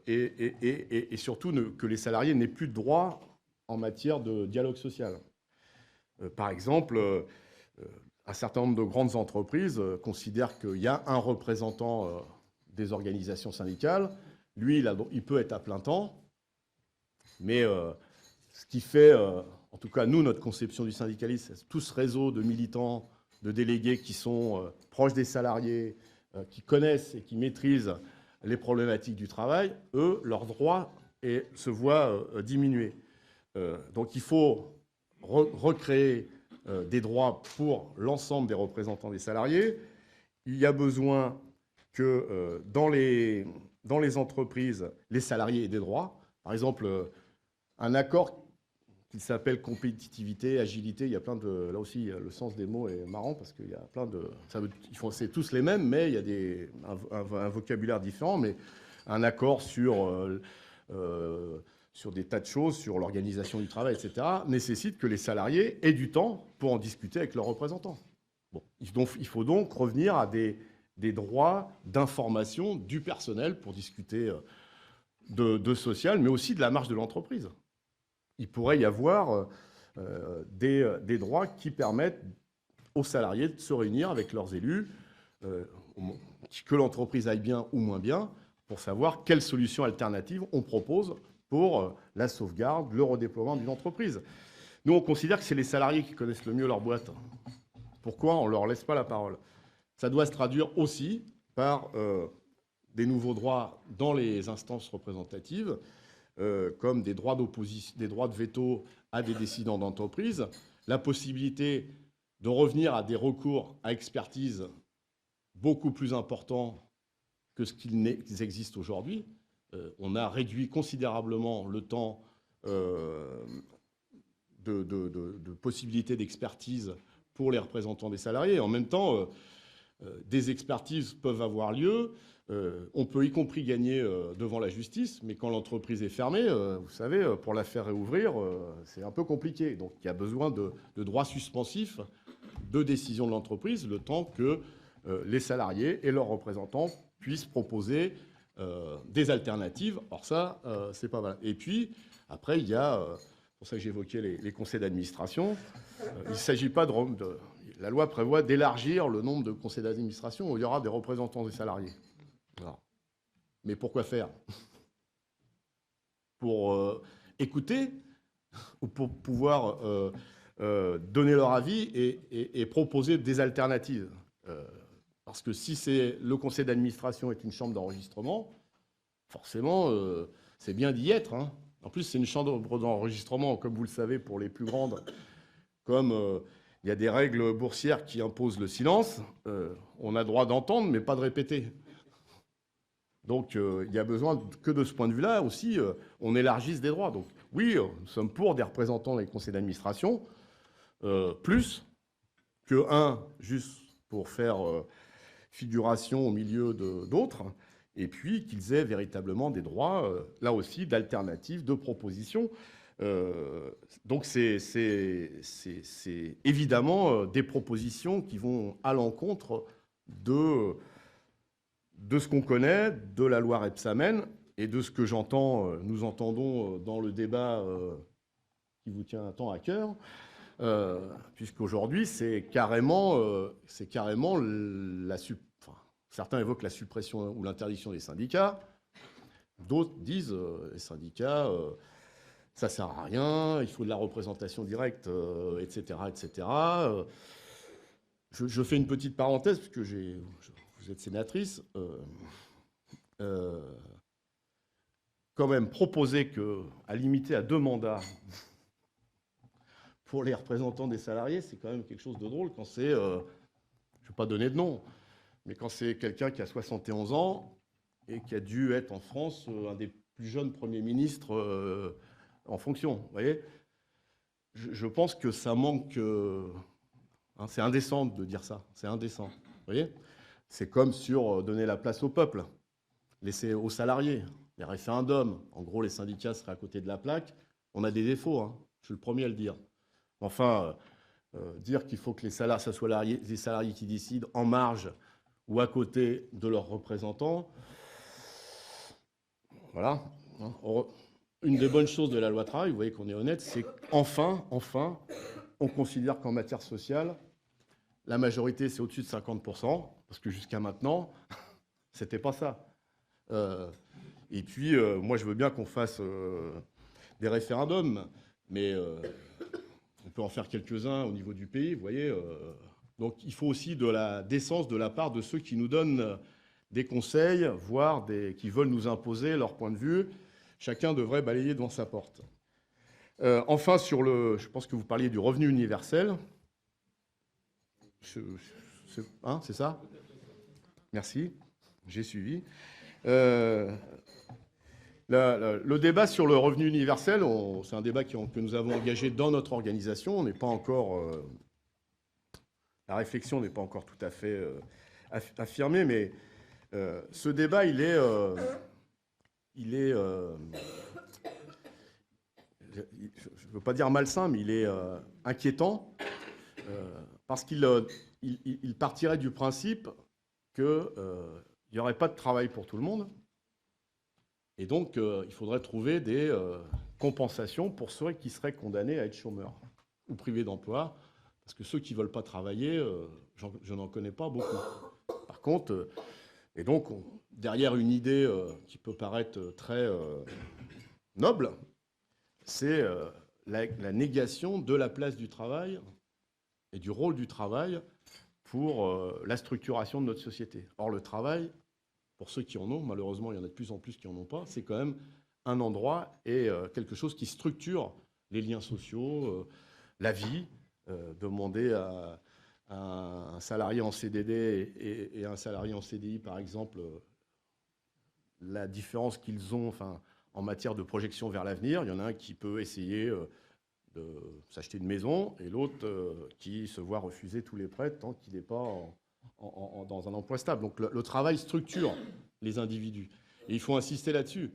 B: et surtout que les salariés n'aient plus de droits en matière de dialogue social. Par exemple, un certain nombre de grandes entreprises considèrent qu'il y a un représentant des organisations syndicales. Lui, il peut être à plein temps, mais ce qui fait, en tout cas nous, notre conception du syndicalisme, c'est tout ce réseau de militants, de délégués qui sont proches des salariés, qui connaissent et qui maîtrisent les problématiques du travail, eux, leurs droits se voient diminuer. Donc il faut recréer des droits pour l'ensemble des représentants des salariés. Il y a besoin que dans les entreprises, les salariés aient des droits. Par exemple, un accord qui s'appelle compétitivité, agilité, il y a plein de... Là aussi, le sens des mots est marrant parce qu'il y a plein de... C'est tous les mêmes, mais il y a un vocabulaire différent. Mais un accord sur des tas de choses, sur l'organisation du travail, etc., nécessite que les salariés aient du temps pour en discuter avec leurs représentants. Bon, il faut donc revenir à des droits d'information du personnel pour discuter de social, mais aussi de la marge de l'entreprise. Il pourrait y avoir des droits qui permettent aux salariés de se réunir avec leurs élus, que l'entreprise aille bien ou moins bien, pour savoir quelles solutions alternatives on propose pour la sauvegarde, le redéploiement d'une entreprise. Nous, on considère que c'est les salariés qui connaissent le mieux leur boîte. Pourquoi on ne leur laisse pas la parole? Ça doit se traduire aussi par des nouveaux droits dans les instances représentatives, comme des droits d'opposition, des droits de veto à des décidants d'entreprise, la possibilité de revenir à des recours à expertise beaucoup plus importants que ce qu'ils existent aujourd'hui. On a réduit considérablement le temps de possibilité d'expertise pour les représentants des salariés. En même temps, des expertises peuvent avoir lieu. On peut y compris gagner devant la justice, mais quand l'entreprise est fermée, vous savez, pour la faire réouvrir, c'est un peu compliqué. Donc il y a besoin de droits suspensifs de décision de l'entreprise, le temps que les salariés et leurs représentants puissent proposer des alternatives. Or ça, c'est pas mal. Et puis, après, il y a, c'est pour ça que j'évoquais les conseils d'administration, il ne s'agit pas la loi prévoit d'élargir le nombre de conseils d'administration où il y aura des représentants des salariés. Voilà. Mais pourquoi faire? Pour écouter ou pour pouvoir donner leur avis et proposer des alternatives. Parce que si le conseil d'administration est une chambre d'enregistrement, forcément, c'est bien d'y être. Hein. En plus, c'est une chambre d'enregistrement, comme vous le savez, pour les plus grandes. Comme il y a des règles boursières qui imposent le silence, on a droit d'entendre, mais pas de répéter. Donc, il y a besoin que de ce point de vue-là aussi, on élargisse des droits. Donc, oui, nous sommes pour des représentants des conseils d'administration, plus que un juste pour faire figuration au milieu d'autres, et puis qu'ils aient véritablement des droits, là aussi, d'alternatives, de propositions. Donc, c'est évidemment des propositions qui vont à l'encontre de ce qu'on connaît, de la loi Rebsamen et de ce que nous entendons dans le débat qui vous tient tant à cœur, puisqu'aujourd'hui, c'est carrément certains évoquent la suppression ou l'interdiction des syndicats, d'autres disent les syndicats, ça sert à rien, il faut de la représentation directe, etc., etc. Je fais une petite parenthèse, puisque vous êtes sénatrice, quand même proposer à limiter à 2 mandats pour les représentants des salariés, c'est quand même quelque chose de drôle quand c'est, je ne vais pas donner de nom, mais quand c'est quelqu'un qui a 71 ans et qui a dû être en France un des plus jeunes premiers ministres en fonction, vous voyez, je pense que ça manque, hein, c'est indécent de dire ça, c'est indécent, vous voyez. C'est comme sur donner la place au peuple, laisser aux salariés, les référendums. En gros, les syndicats seraient à côté de la plaque. On a des défauts, hein, je suis le premier à le dire. Enfin, dire qu'il faut que ça soit les salariés qui décident en marge ou à côté de leurs représentants, voilà. Une des bonnes choses de la loi travail, vous voyez qu'on est honnête, c'est qu'enfin, on considère qu'en matière sociale, la majorité, c'est au-dessus de 50%, parce que jusqu'à maintenant, c'était pas ça. Et puis, moi, je veux bien qu'on fasse des référendums, mais on peut en faire quelques-uns au niveau du pays, vous voyez. Donc, il faut aussi de la décence de la part de ceux qui nous donnent des conseils, voire qui veulent nous imposer leur point de vue. Chacun devrait balayer devant sa porte. Enfin, je pense que vous parliez du revenu universel. C'est ça? Merci, j'ai suivi. Le débat sur le revenu universel, c'est un débat que nous avons engagé dans notre organisation. On n'est pas encore, la réflexion n'est pas encore tout à fait affirmée, mais ce débat, il est je ne veux pas dire malsain, mais il est inquiétant, parce qu'il partirait du principe qu'il n'y aurait pas de travail pour tout le monde. Et donc, il faudrait trouver des compensations pour ceux qui seraient condamnés à être chômeurs ou privés d'emploi. Parce que ceux qui ne veulent pas travailler, je n'en connais pas beaucoup. Par contre, et donc, derrière une idée qui peut paraître très noble, c'est la négation de la place du travail et du rôle du travail pour la structuration de notre société. Or, le travail, pour ceux qui en ont, malheureusement, il y en a de plus en plus qui n'en ont pas, c'est quand même un endroit et quelque chose qui structure les liens sociaux, la vie. Demander à un salarié en CDD et un salarié en CDI, par exemple, la différence qu'ils ont en matière de projection vers l'avenir. Il y en a un qui peut essayer de s'acheter une maison et l'autre qui se voit refuser tous les prêts tant qu'il n'est pas dans un emploi stable. Donc le travail structure les individus. Et il faut insister là-dessus.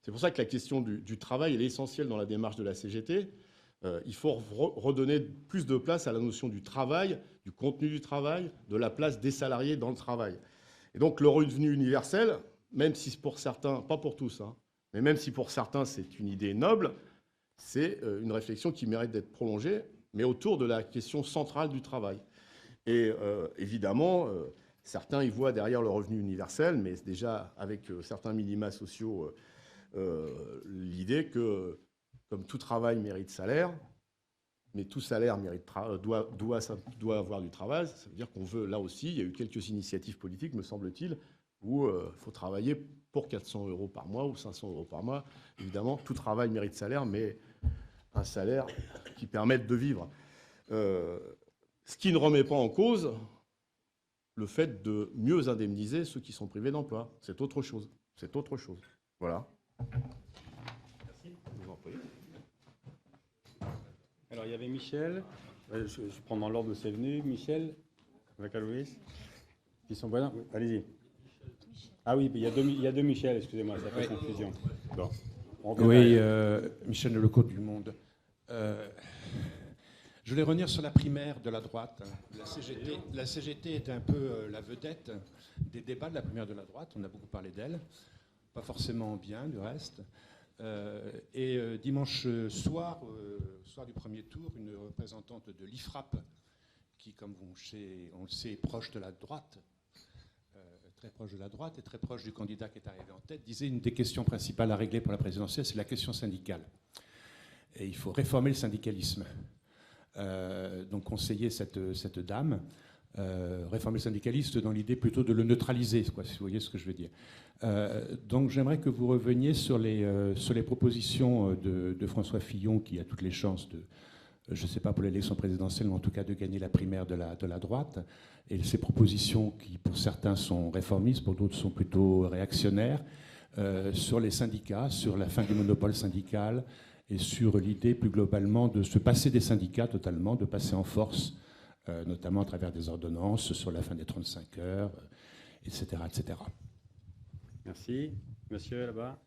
B: C'est pour ça que la question du travail est essentielle dans la démarche de la CGT. Il faut redonner plus de place à la notion du travail, du contenu du travail, de la place des salariés dans le travail. Et donc le revenu universel, même si pour certains, pas pour tous, hein, mais même si pour certains c'est une idée noble, c'est une réflexion qui mérite d'être prolongée, mais autour de la question centrale du travail. Et évidemment, certains y voient derrière le revenu universel, mais déjà avec certains minima sociaux, l'idée que, comme tout travail mérite salaire, mais tout salaire doit avoir du travail, ça veut dire qu'on veut, là aussi, il y a eu quelques initiatives politiques, me semble-t-il, où il faut travailler pour 400 € par mois ou 500 € par mois. Évidemment, tout travail mérite salaire, mais un salaire qui permette de vivre. Ce qui ne remet pas en cause le fait de mieux indemniser ceux qui sont privés d'emploi. C'est autre chose. C'est autre chose. Voilà.
A: Merci. Je vous en prie. Alors, il y avait Michel. Je prends dans l'ordre de ses venus. Michel, Vacalouis, qui sont voisins. Oui, allez-y. Ah oui, il y a deux Michel, excusez-moi, ça fait confusion. Bon.
G: Oui, Michel Lelecaux du Monde. Je voulais revenir sur la primaire de la droite. La CGT est un peu la vedette des débats de la primaire de la droite. On a beaucoup parlé d'elle, pas forcément bien du reste. Dimanche soir, soir du premier tour, une représentante de l'IFRAP, qui, comme on le sait, est proche de la droite, très proche de la droite et très proche du candidat qui est arrivé en tête, disait une des questions principales à régler pour la présidentielle, c'est la question syndicale. Et il faut réformer le syndicalisme. Donc conseiller cette dame, réformer le syndicaliste dans l'idée plutôt de le neutraliser, quoi, si vous voyez ce que je veux dire. Donc j'aimerais que vous reveniez sur les propositions de François Fillon, qui a toutes les chances de, je ne sais pas pour l'élection présidentielle, mais en tout cas de gagner la primaire de la droite, et ces propositions qui pour certains sont réformistes, pour d'autres sont plutôt réactionnaires, sur les syndicats, sur la fin du monopole syndical, et sur l'idée plus globalement de se passer des syndicats totalement, de passer en force, notamment à travers des ordonnances, sur la fin des 35 heures, etc. etc.
A: Merci. Monsieur, là-bas.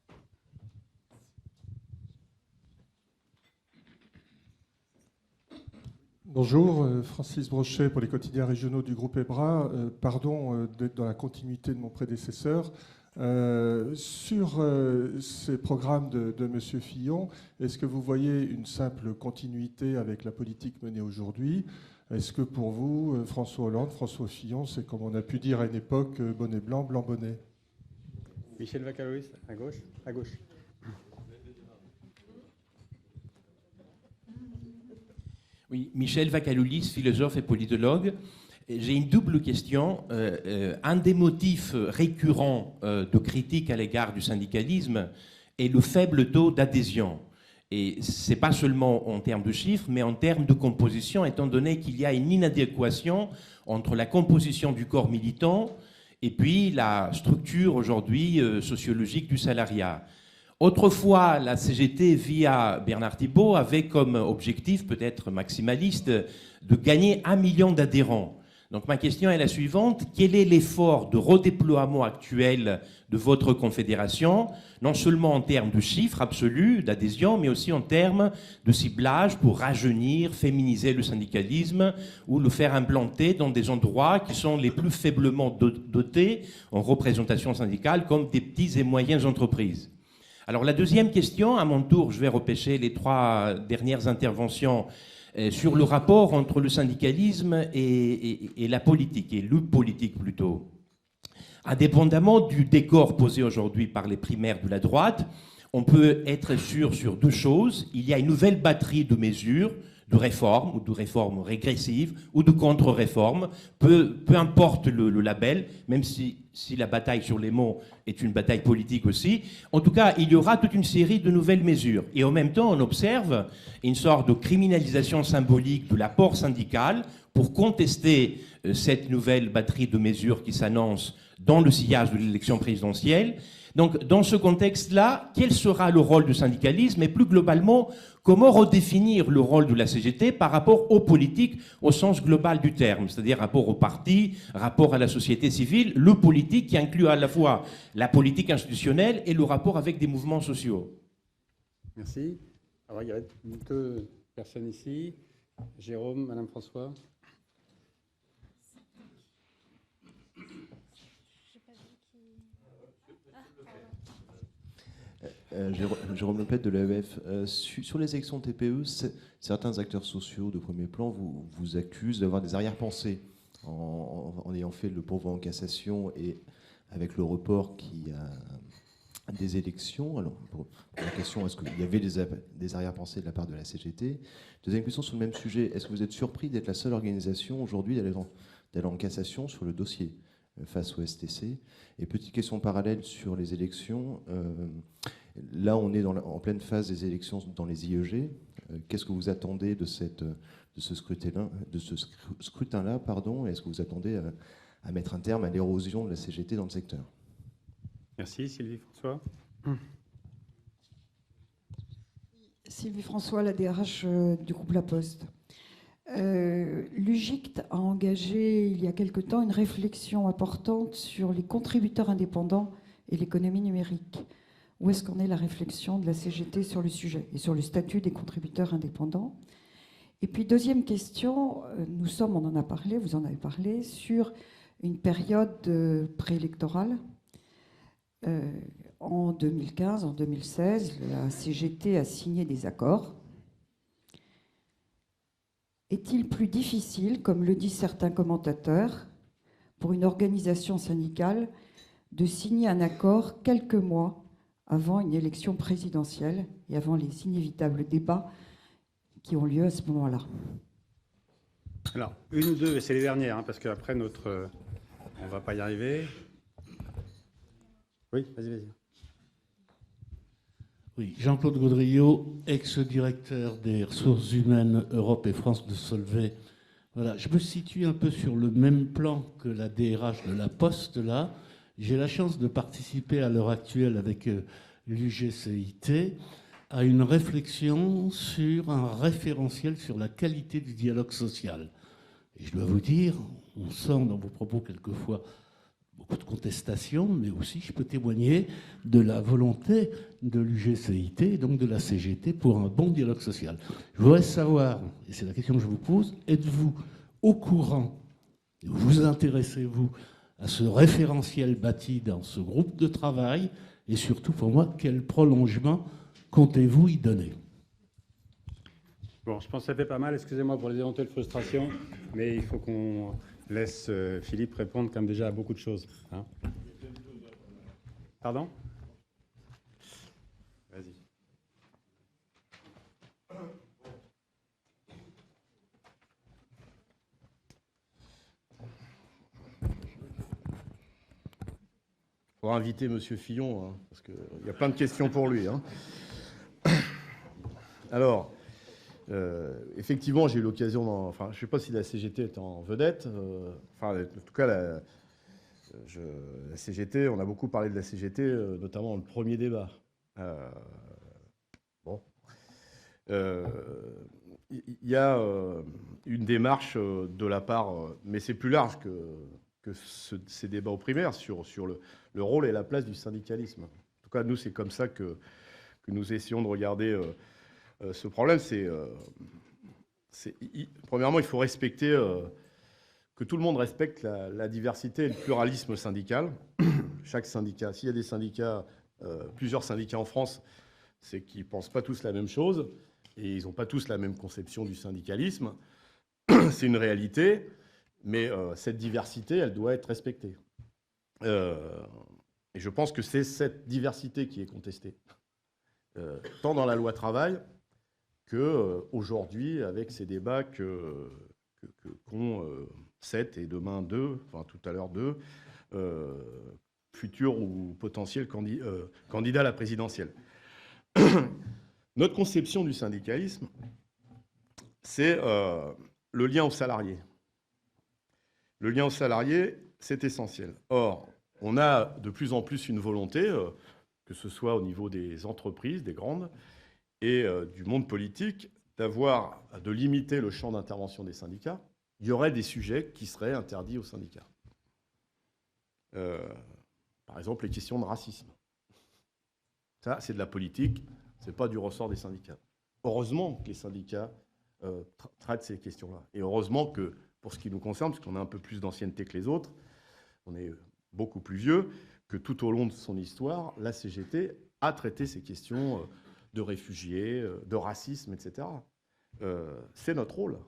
H: Bonjour, Francis Brochet pour les quotidiens régionaux du groupe EBRA. Pardon d'être dans la continuité de mon prédécesseur. Sur ces programmes de M. Fillon, est-ce que vous voyez une simple continuité avec la politique menée aujourd'hui ? Est-ce que pour vous, François Hollande, François Fillon, c'est comme on a pu dire à une époque, bonnet blanc, blanc bonnet ?
A: Michel Vacalouis, à gauche. À gauche.
I: Oui, Michel Vacaloulis, philosophe et politologue. J'ai une double question. Un des motifs récurrents de critique à l'égard du syndicalisme est le faible taux d'adhésion. Et ce n'est pas seulement en termes de chiffres, mais en termes de composition, étant donné qu'il y a une inadéquation entre la composition du corps militant et puis la structure aujourd'hui sociologique du salariat. Autrefois, la CGT, via Bernard Thibault, avait comme objectif, peut-être maximaliste, de gagner 1 million d'adhérents. Donc ma question est la suivante. Quel est l'effort de redéploiement actuel de votre confédération, non seulement en termes de chiffres absolus d'adhésion, mais aussi en termes de ciblage pour rajeunir, féminiser le syndicalisme ou le faire implanter dans des endroits qui sont les plus faiblement dotés en représentation syndicale, comme des petites et moyennes entreprises. Alors la deuxième question, à mon tour, je vais repêcher les 3 dernières interventions sur le rapport entre le syndicalisme et la politique, et le politique plutôt. Indépendamment du décor posé aujourd'hui par les primaires de la droite, on peut être sûr sur 2 choses. Il y a une nouvelle batterie de mesures, de réformes, ou de réformes régressives, ou de contre-réformes, peu importe le label, même si la bataille sur les mots est une bataille politique aussi. En tout cas, il y aura toute une série de nouvelles mesures. Et en même temps, on observe une sorte de criminalisation symbolique de l'apport syndical pour contester cette nouvelle batterie de mesures qui s'annonce dans le sillage de l'élection présidentielle. Donc, dans ce contexte-là, quel sera le rôle du syndicalisme et plus globalement, comment redéfinir le rôle de la CGT par rapport aux politiques au sens global du terme, c'est-à-dire rapport aux partis, rapport à la société civile, le politique qui inclut à la fois la politique institutionnelle et le rapport avec des mouvements sociaux.
A: Merci. Alors, il y a 2 personnes ici. Jérôme, Madame François.
J: Jérôme Lepet de l'AEF. Sur les élections TPE, certains acteurs sociaux de premier plan vous accusent d'avoir des arrière-pensées en ayant fait le pourvoi en cassation et avec le report qui a des élections. Alors, pour la question, est-ce qu'il y avait des arrière-pensées de la part de la CGT? Deuxième question sur le même sujet, est-ce que vous êtes surpris d'être la seule organisation aujourd'hui d'aller en cassation sur le dossier face au STC? Et petite question parallèle sur les élections. Là, on est en pleine phase des élections dans les IEG. Qu'est-ce que vous attendez de ce scrutin-là, pardon? Est-ce que vous attendez à mettre un terme à l'érosion de la CGT dans le secteur?
A: Merci. Sylvie François.
K: Sylvie François, la DRH du groupe La Poste. L'UGICT a engagé il y a quelque temps une réflexion importante sur les contributeurs indépendants et l'économie numérique. Où est-ce qu'en est la réflexion de la CGT sur le sujet et sur le statut des contributeurs indépendants? Et puis deuxième question, on en a parlé, vous en avez parlé, sur une période préélectorale. En 2015, en 2016, la CGT a signé des accords. Est-il plus difficile, comme le disent certains commentateurs, pour une organisation syndicale de signer un accord quelques mois avant une élection présidentielle et avant les inévitables débats qui ont lieu à ce moment-là?
A: Alors, une ou deux, et c'est les dernières, parce qu'après, on ne va pas y arriver. Oui, vas-y.
L: Oui, Jean-Claude Gaudriot, ex-directeur des ressources humaines Europe et France de Solvay. Voilà, je me situe un peu sur le même plan que la DRH de La Poste, là. J'ai la chance de participer à l'heure actuelle avec l'UGCIT à une réflexion sur un référentiel sur la qualité du dialogue social. Et je dois vous dire, on sent dans vos propos quelquefois beaucoup de contestations, mais aussi je peux témoigner de la volonté de l'UGCIT et donc de la CGT pour un bon dialogue social. Je voudrais savoir, et c'est la question que je vous pose, êtes-vous au courant, vous intéressez-vous à ce référentiel bâti dans ce groupe de travail, et surtout pour moi, quel prolongement comptez-vous y donner?
A: Bon, je pense que ça fait pas mal, excusez-moi pour les éventuelles frustrations, mais il faut qu'on laisse Philippe répondre comme déjà à beaucoup de choses. Hein. Pardon? Vas-y.
B: Il faut inviter M. Fillon, hein, parce qu'il y a plein de questions pour lui. Hein. Alors, effectivement, j'ai eu l'occasion, je ne sais pas si la CGT est en vedette, en tout cas, la CGT, on a beaucoup parlé de la CGT, notamment dans le premier débat. Il y a une démarche de la part, mais c'est plus large que ces débats au primaire sur le rôle et la place du syndicalisme. En tout cas, nous, c'est comme ça que nous essayons de regarder ce problème. Premièrement, il faut respecter, que tout le monde respecte la diversité et le pluralisme syndical. Chaque syndicat, s'il y a des syndicats, plusieurs syndicats en France, c'est qu'ils ne pensent pas tous la même chose et ils n'ont pas tous la même conception du syndicalisme. C'est une réalité, mais cette diversité, elle doit être respectée. Et je pense que c'est cette diversité qui est contestée, tant dans la loi travail qu'aujourd'hui, avec ces débats qu'ont 7 et demain 2, enfin tout à l'heure 2, futurs ou potentiels candidats à la présidentielle. Notre conception du syndicalisme, c'est le lien aux salariés. Le lien aux salariés, c'est essentiel. Or, on a de plus en plus une volonté, que ce soit au niveau des entreprises, des grandes, et du monde politique, de limiter le champ d'intervention des syndicats. Il y aurait des sujets qui seraient interdits aux syndicats. Par exemple, les questions de racisme. Ça, c'est de la politique, ce n'est pas du ressort des syndicats. Heureusement que les syndicats traitent ces questions-là. Et heureusement que, pour ce qui nous concerne, parce qu'on a un peu plus d'ancienneté que les autres, on est beaucoup plus vieux, que tout au long de son histoire, la CGT a traité ces questions de réfugiés, de racisme, etc. C'est notre rôle,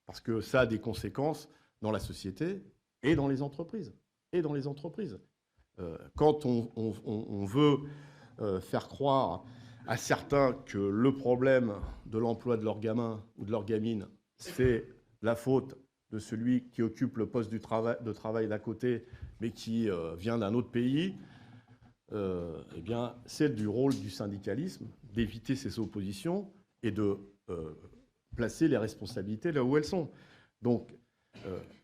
B: parce que ça a des conséquences dans la société et dans les entreprises. Quand on veut faire croire à certains que le problème de l'emploi de leur gamin ou de leur gamine, c'est la faute de celui qui occupe le poste de travail d'à côté, mais qui vient d'un autre pays, eh bien, c'est du rôle du syndicalisme d'éviter ces oppositions et de placer les responsabilités là où elles sont. Donc,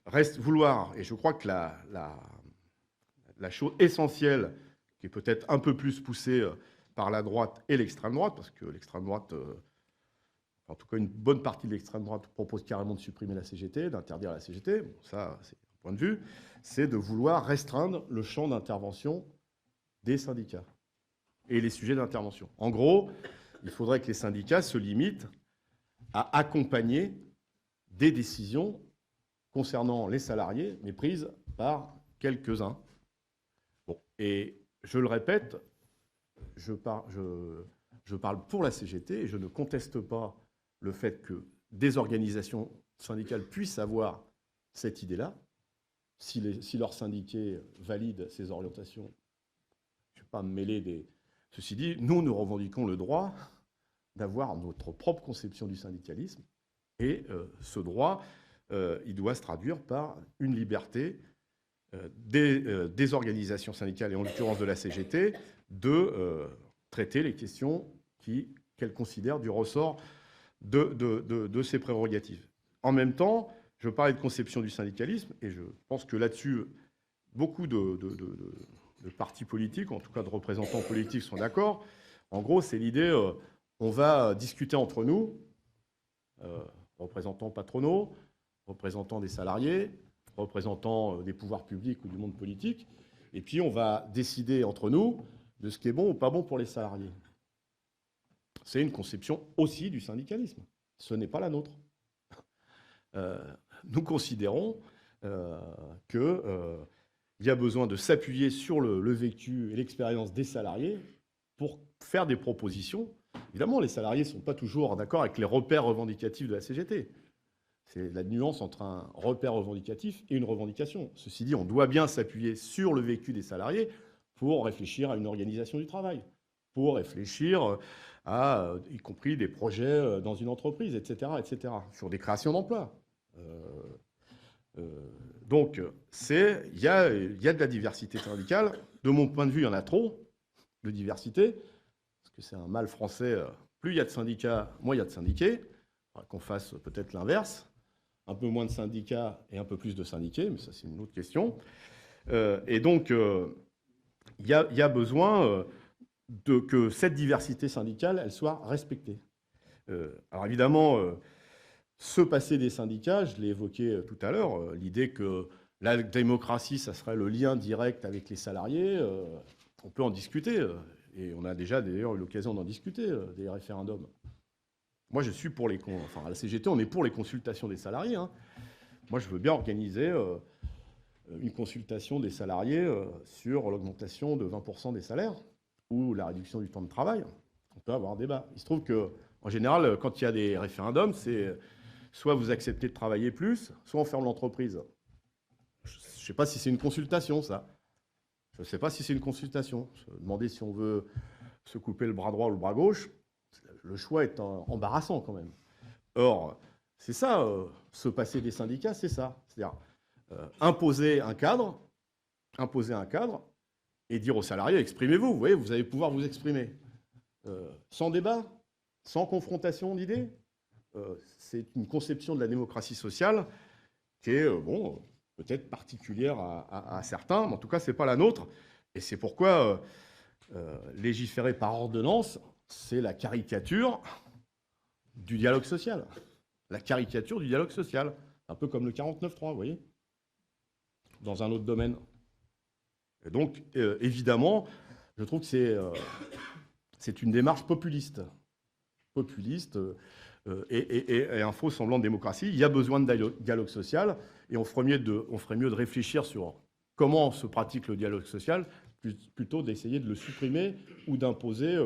B: reste vouloir, et je crois que la chose essentielle, qui est peut-être un peu plus poussée par la droite et l'extrême droite, parce que l'extrême droite, en tout cas une bonne partie de l'extrême droite propose carrément de supprimer la CGT, d'interdire la CGT, bon, ça c'est un point de vue, c'est de vouloir restreindre le champ d'intervention des syndicats et les sujets d'intervention. En gros, il faudrait que les syndicats se limitent à accompagner des décisions concernant les salariés, mais prises par quelques-uns. Bon, et je le répète, je parle pour la CGT et je ne conteste pas le fait que des organisations syndicales puissent avoir cette idée-là. Si leurs syndiqués valident ces orientations, je ne vais pas me mêler des... Ceci dit, nous revendiquons le droit d'avoir notre propre conception du syndicalisme et ce droit, il doit se traduire par une liberté des organisations syndicales, et en l'occurrence de la CGT, de traiter les questions qu'elles considèrent du ressort de ses prérogatives. En même temps, je parlais de conception du syndicalisme, et je pense que là-dessus, beaucoup de partis politiques, en tout cas de représentants politiques, sont d'accord. En gros, c'est l'idée, on va discuter entre nous, représentants patronaux, représentants des salariés, représentants des pouvoirs publics ou du monde politique, et puis on va décider entre nous de ce qui est bon ou pas bon pour les salariés. C'est une conception aussi du syndicalisme. Ce n'est pas la nôtre. Nous considérons qu'il y a besoin de s'appuyer sur le vécu et l'expérience des salariés pour faire des propositions. Évidemment, les salariés ne sont pas toujours d'accord avec les repères revendicatifs de la CGT. C'est la nuance entre un repère revendicatif et une revendication. Ceci dit, on doit bien s'appuyer sur le vécu des salariés pour réfléchir à une organisation du travail, pour réfléchir à, y compris des projets dans une entreprise, etc., sur des créations d'emplois. Donc, il y a de la diversité syndicale. De mon point de vue, il y en a trop de diversité, parce que c'est un mal français. Plus il y a de syndicats, moins il y a de syndiqués. Il faudra qu'on fasse peut-être l'inverse. Un peu moins de syndicats et un peu plus de syndiqués, mais ça, c'est une autre question. Et donc, il y a besoin que cette diversité syndicale, elle soit respectée. Alors évidemment, se passer des syndicats, je l'ai évoqué tout à l'heure, l'idée que la démocratie, ça serait le lien direct avec les salariés, on peut en discuter. Et on a déjà d'ailleurs eu l'occasion d'en discuter, des référendums. Moi, je suis pour enfin, à la CGT, on est pour les consultations des salariés. Hein. Moi, je veux bien organiser une consultation des salariés sur l'augmentation de 20% des salaires ou la réduction du temps de travail. On peut avoir un débat. Il se trouve qu'en général, quand il y a des référendums, c'est soit vous acceptez de travailler plus, soit on ferme l'entreprise. Je ne sais pas si c'est une consultation, ça. Je ne sais pas si c'est une consultation. Se demander si on veut se couper le bras droit ou le bras gauche, le choix est embarrassant quand même. Or, c'est ça, se passer des syndicats, c'est ça. C'est-à-dire imposer un cadre et dire aux salariés, exprimez-vous, vous voyez, vous allez pouvoir vous exprimer. Sans débat, sans confrontation d'idées. C'est une conception de la démocratie sociale qui est, bon, peut-être particulière à certains, mais en tout cas, ce n'est pas la nôtre. Et c'est pourquoi légiférer par ordonnance, c'est la caricature du dialogue social. La caricature du dialogue social. Un peu comme le 49.3, vous voyez, dans un autre domaine. Et donc, évidemment, je trouve que c'est une démarche populiste. Et un faux semblant de démocratie. Il y a besoin de dialogue social, et on ferait mieux de réfléchir sur comment se pratique le dialogue social, plutôt d'essayer de le supprimer ou d'imposer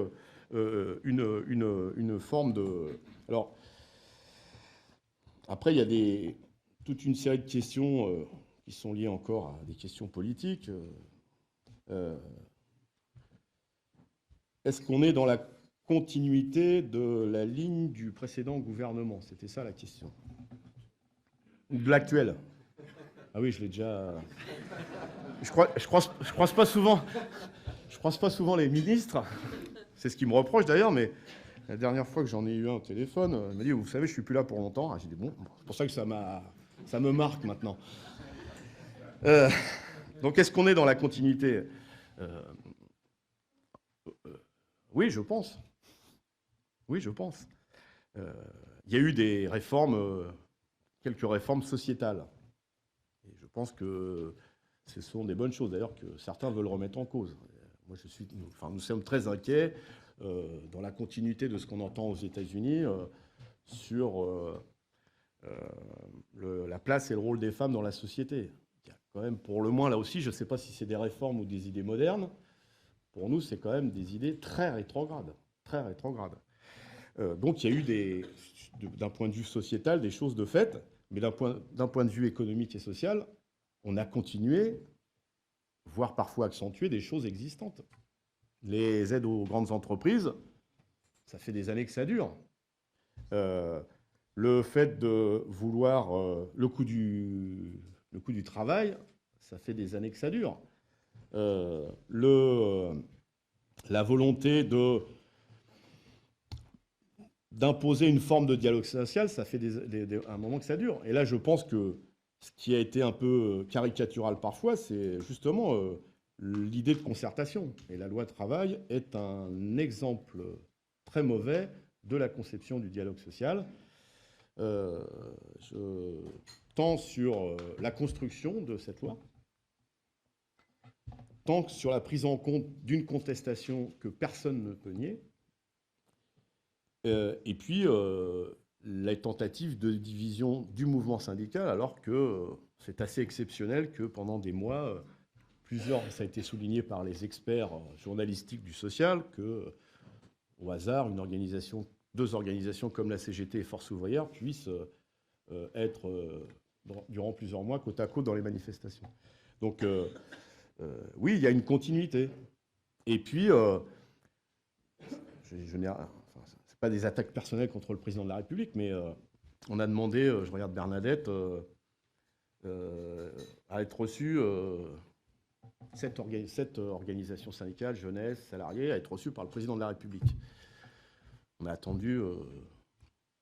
B: une forme de... Alors, après, il y a toute une série de questions qui sont liées encore à des questions politiques. Est-ce qu'on est dans la continuité de la ligne du précédent gouvernement? C'était ça la question. Ou de l'actuel? Ah oui, je l'ai déjà... Je croise pas souvent... Je croise pas souvent les ministres. C'est ce qu'ils me reprochent d'ailleurs, mais la dernière fois que j'en ai eu un au téléphone, il m'a dit, vous savez, je suis plus là pour longtemps. Ah, j'ai dit, bon, c'est pour ça que ça me marque maintenant. Donc, est-ce qu'on est dans la continuité? Oui, je pense. Oui, je pense. Il y a eu des réformes, quelques réformes sociétales. Et je pense que ce sont des bonnes choses, d'ailleurs, que certains veulent remettre en cause. Moi, nous sommes très inquiets dans la continuité de ce qu'on entend aux États-Unis sur la place et le rôle des femmes dans la société. Il y a quand même, pour le moins, là aussi, je ne sais pas si c'est des réformes ou des idées modernes. Pour nous, c'est quand même des idées très rétrogrades. Très rétrogrades. Donc, il y a eu, d'un point de vue sociétal, des choses de fait, mais d'un point de vue économique et social, on a continué, voire parfois accentué, des choses existantes. Les aides aux grandes entreprises, ça fait des années que ça dure. Le fait de vouloir le coût du travail, ça fait des années que ça dure. La volonté d'imposer une forme de dialogue social, ça fait un moment que ça dure. Et là, je pense que ce qui a été un peu caricatural parfois, c'est justement l'idée de concertation. Et la loi travail est un exemple très mauvais de la conception du dialogue social. Tant sur la construction de cette loi, tant sur la prise en compte d'une contestation que personne ne peut nier, et puis les tentatives de division du mouvement syndical, alors que c'est assez exceptionnel que pendant des mois, ça a été souligné par les experts journalistiques du social, que au hasard, deux organisations comme la CGT et Force ouvrière puissent être durant plusieurs mois côte à côte dans les manifestations. Donc oui, il y a une continuité. Et puis, c'est pas des attaques personnelles contre le président de la République, mais on a demandé, je regarde Bernadette, à être reçu, cette organisation syndicale, jeunesse, salariés, à être reçu par le président de la République. On a attendu,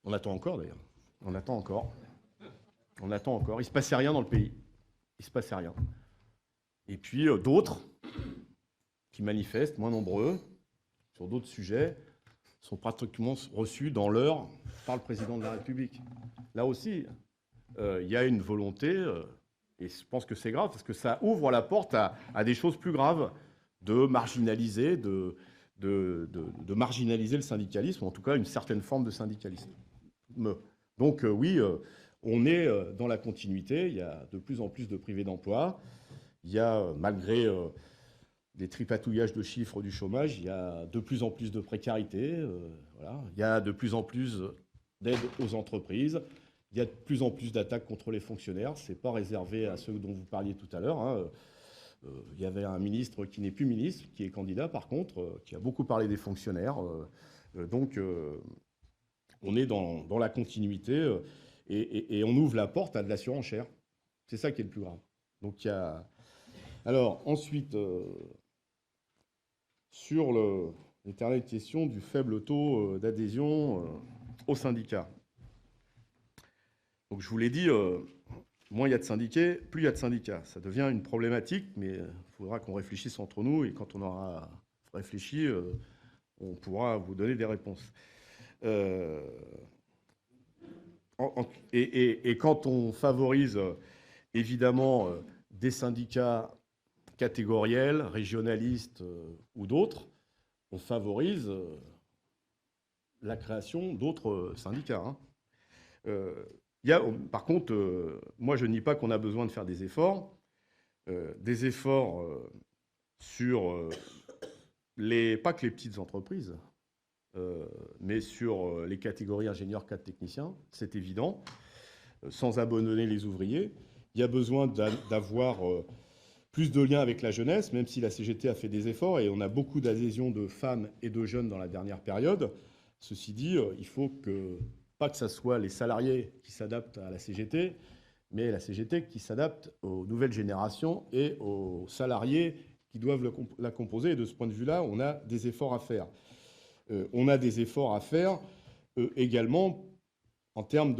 B: on attend encore d'ailleurs, on attend encore. Il ne se passait rien dans le pays. Il ne se passait rien. Et puis d'autres qui manifestent, moins nombreux, sur d'autres sujets, sont pratiquement reçus dans l'heure par le président de la République. Là aussi, il y a une volonté, et je pense que c'est grave, parce que ça ouvre la porte à des choses plus graves, de marginaliser, de marginaliser le syndicalisme, ou en tout cas une certaine forme de syndicalisme. Donc oui, on est dans la continuité, il y a de plus en plus de privés d'emploi, il y a, malgré des tripatouillages de chiffres du chômage, il y a de plus en plus de précarité, voilà. Il y a de plus en plus d'aide aux entreprises, il y a de plus en plus d'attaques contre les fonctionnaires, ce n'est pas réservé à ceux dont vous parliez tout à l'heure, hein. Il y avait un ministre qui n'est plus ministre, qui est candidat par contre, qui a beaucoup parlé des fonctionnaires. Donc on est dans la continuité et on ouvre la porte à de la surenchère. C'est ça qui est le plus grave. Donc il y a... Alors ensuite, sur l'éternelle question du faible taux d'adhésion aux syndicats. Donc je vous l'ai dit, moins il y a de syndiqués, plus il y a de syndicats. Ça devient une problématique, mais il faudra qu'on réfléchisse entre nous, et quand on aura réfléchi, on pourra vous donner des réponses. Et quand on favorise, évidemment, des syndicats catégoriels, régionalistes ou d'autres, on favorise la création d'autres syndicats, hein. Par contre, moi je ne nie pas qu'on a besoin de faire des efforts sur pas que les petites entreprises, mais sur les catégories ingénieurs, cadres, techniciens, c'est évident. sans abandonner les ouvriers. Il y a besoin d'avoir plus de liens avec la jeunesse, même si la CGT a fait des efforts et on a beaucoup d'adhésions de femmes et de jeunes dans la dernière période. Ceci dit, il faut pas que ce soit les salariés qui s'adaptent à la CGT, mais la CGT qui s'adapte aux nouvelles générations et aux salariés qui doivent la composer. Et de ce point de vue-là, on a des efforts à faire. On a des efforts à faire également en termes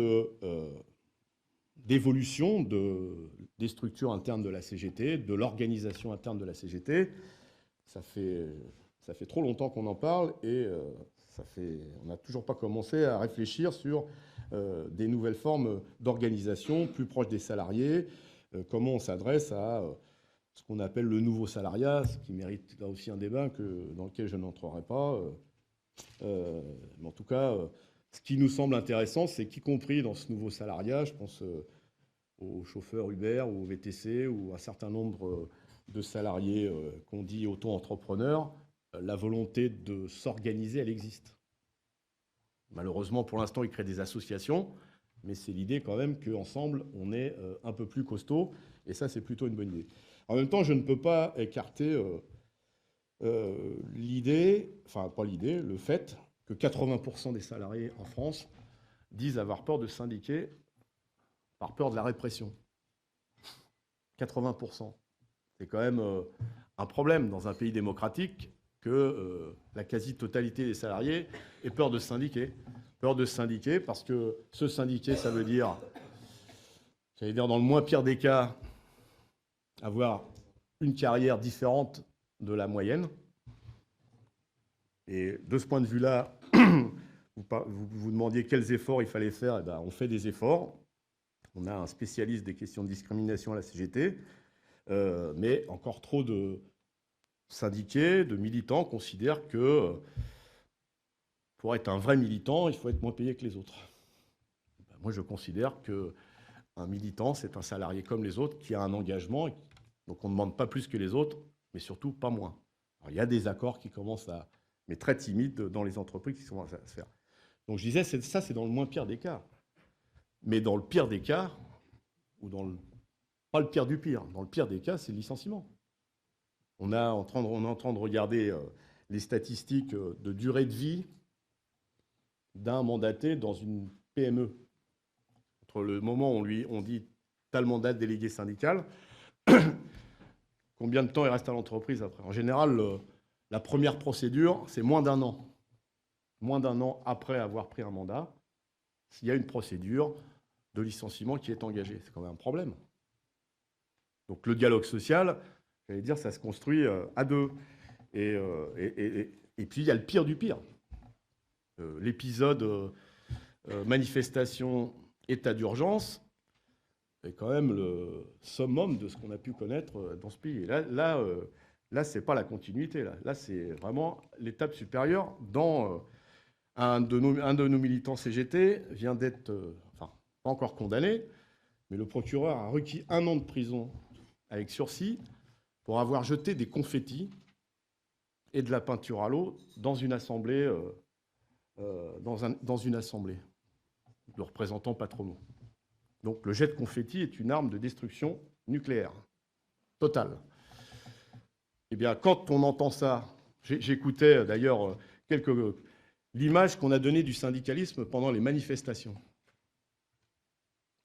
B: d'évolution des structures internes de la CGT, de l'organisation interne de la CGT. Ça fait trop longtemps qu'on en parle et on n'a toujours pas commencé à réfléchir sur des nouvelles formes d'organisation plus proches des salariés, comment on s'adresse à ce qu'on appelle le nouveau salariat, ce qui mérite là aussi un débat dans lequel je n'entrerai pas. Mais en tout cas, ce qui nous semble intéressant, c'est qu'y compris dans ce nouveau salariat, je pense aux chauffeurs Uber ou au VTC ou un certain nombre de salariés qu'on dit auto-entrepreneurs, la volonté de s'organiser, elle existe. Malheureusement, pour l'instant, ils créent des associations, mais c'est l'idée quand même qu'ensemble, on est un peu plus costaud, et ça, c'est plutôt une bonne idée. En même temps, je ne peux pas écarter l'idée, enfin pas l'idée, le fait que 80% des salariés en France disent avoir peur de syndiquer par peur de la répression. 80%. C'est quand même un problème dans un pays démocratique que la quasi-totalité des salariés aient peur de syndiquer. Peur de syndiquer parce que se syndiquer, ça veut dire, j'allais dire dans le moins pire des cas, avoir une carrière différente de la moyenne. Et de ce point de vue-là, vous demandiez quels efforts il fallait faire. Eh bien, on fait des efforts. On a un spécialiste des questions de discrimination à la CGT, mais encore trop de syndiqués, de militants considèrent que pour être un vrai militant, il faut être moins payé que les autres. Moi, je considère qu'un militant, c'est un salarié comme les autres qui a un engagement. Donc, on ne demande pas plus que les autres, mais surtout pas moins. Alors, il y a des accords qui commencent mais très timides dans les entreprises qui commencent à se faire. Donc, je disais, ça, c'est dans le moins pire des cas. Mais dans le pire des cas, ou pas le pire du pire, dans le pire des cas, c'est le licenciement. On est en train de regarder les statistiques de durée de vie d'un mandaté dans une PME. Entre le moment où on dit tel mandat de délégué syndical, combien de temps il reste à l'entreprise après. En général, la première procédure, c'est moins d'un an. Moins d'un an après avoir pris un mandat, s'il y a une procédure de licenciement qui est engagée. C'est quand même un problème. Donc le dialogue social, j'allais dire, ça se construit à deux. Et puis il y a le pire du pire. L'épisode manifestation, état d'urgence, est quand même le summum de ce qu'on a pu connaître dans ce pays. Et là ce n'est pas la continuité. Là c'est vraiment l'étape supérieure. Un de nos militants CGT vient d'être, pas encore condamné, mais le procureur a requis 1 an de prison avec sursis pour avoir jeté des confettis et de la peinture à l'eau dans une assemblée, dans une assemblée de représentants patronaux. Donc le jet de confettis est une arme de destruction nucléaire totale. Eh bien, quand on entend ça, j'écoutais d'ailleurs l'image qu'on a donnée du syndicalisme pendant les manifestations.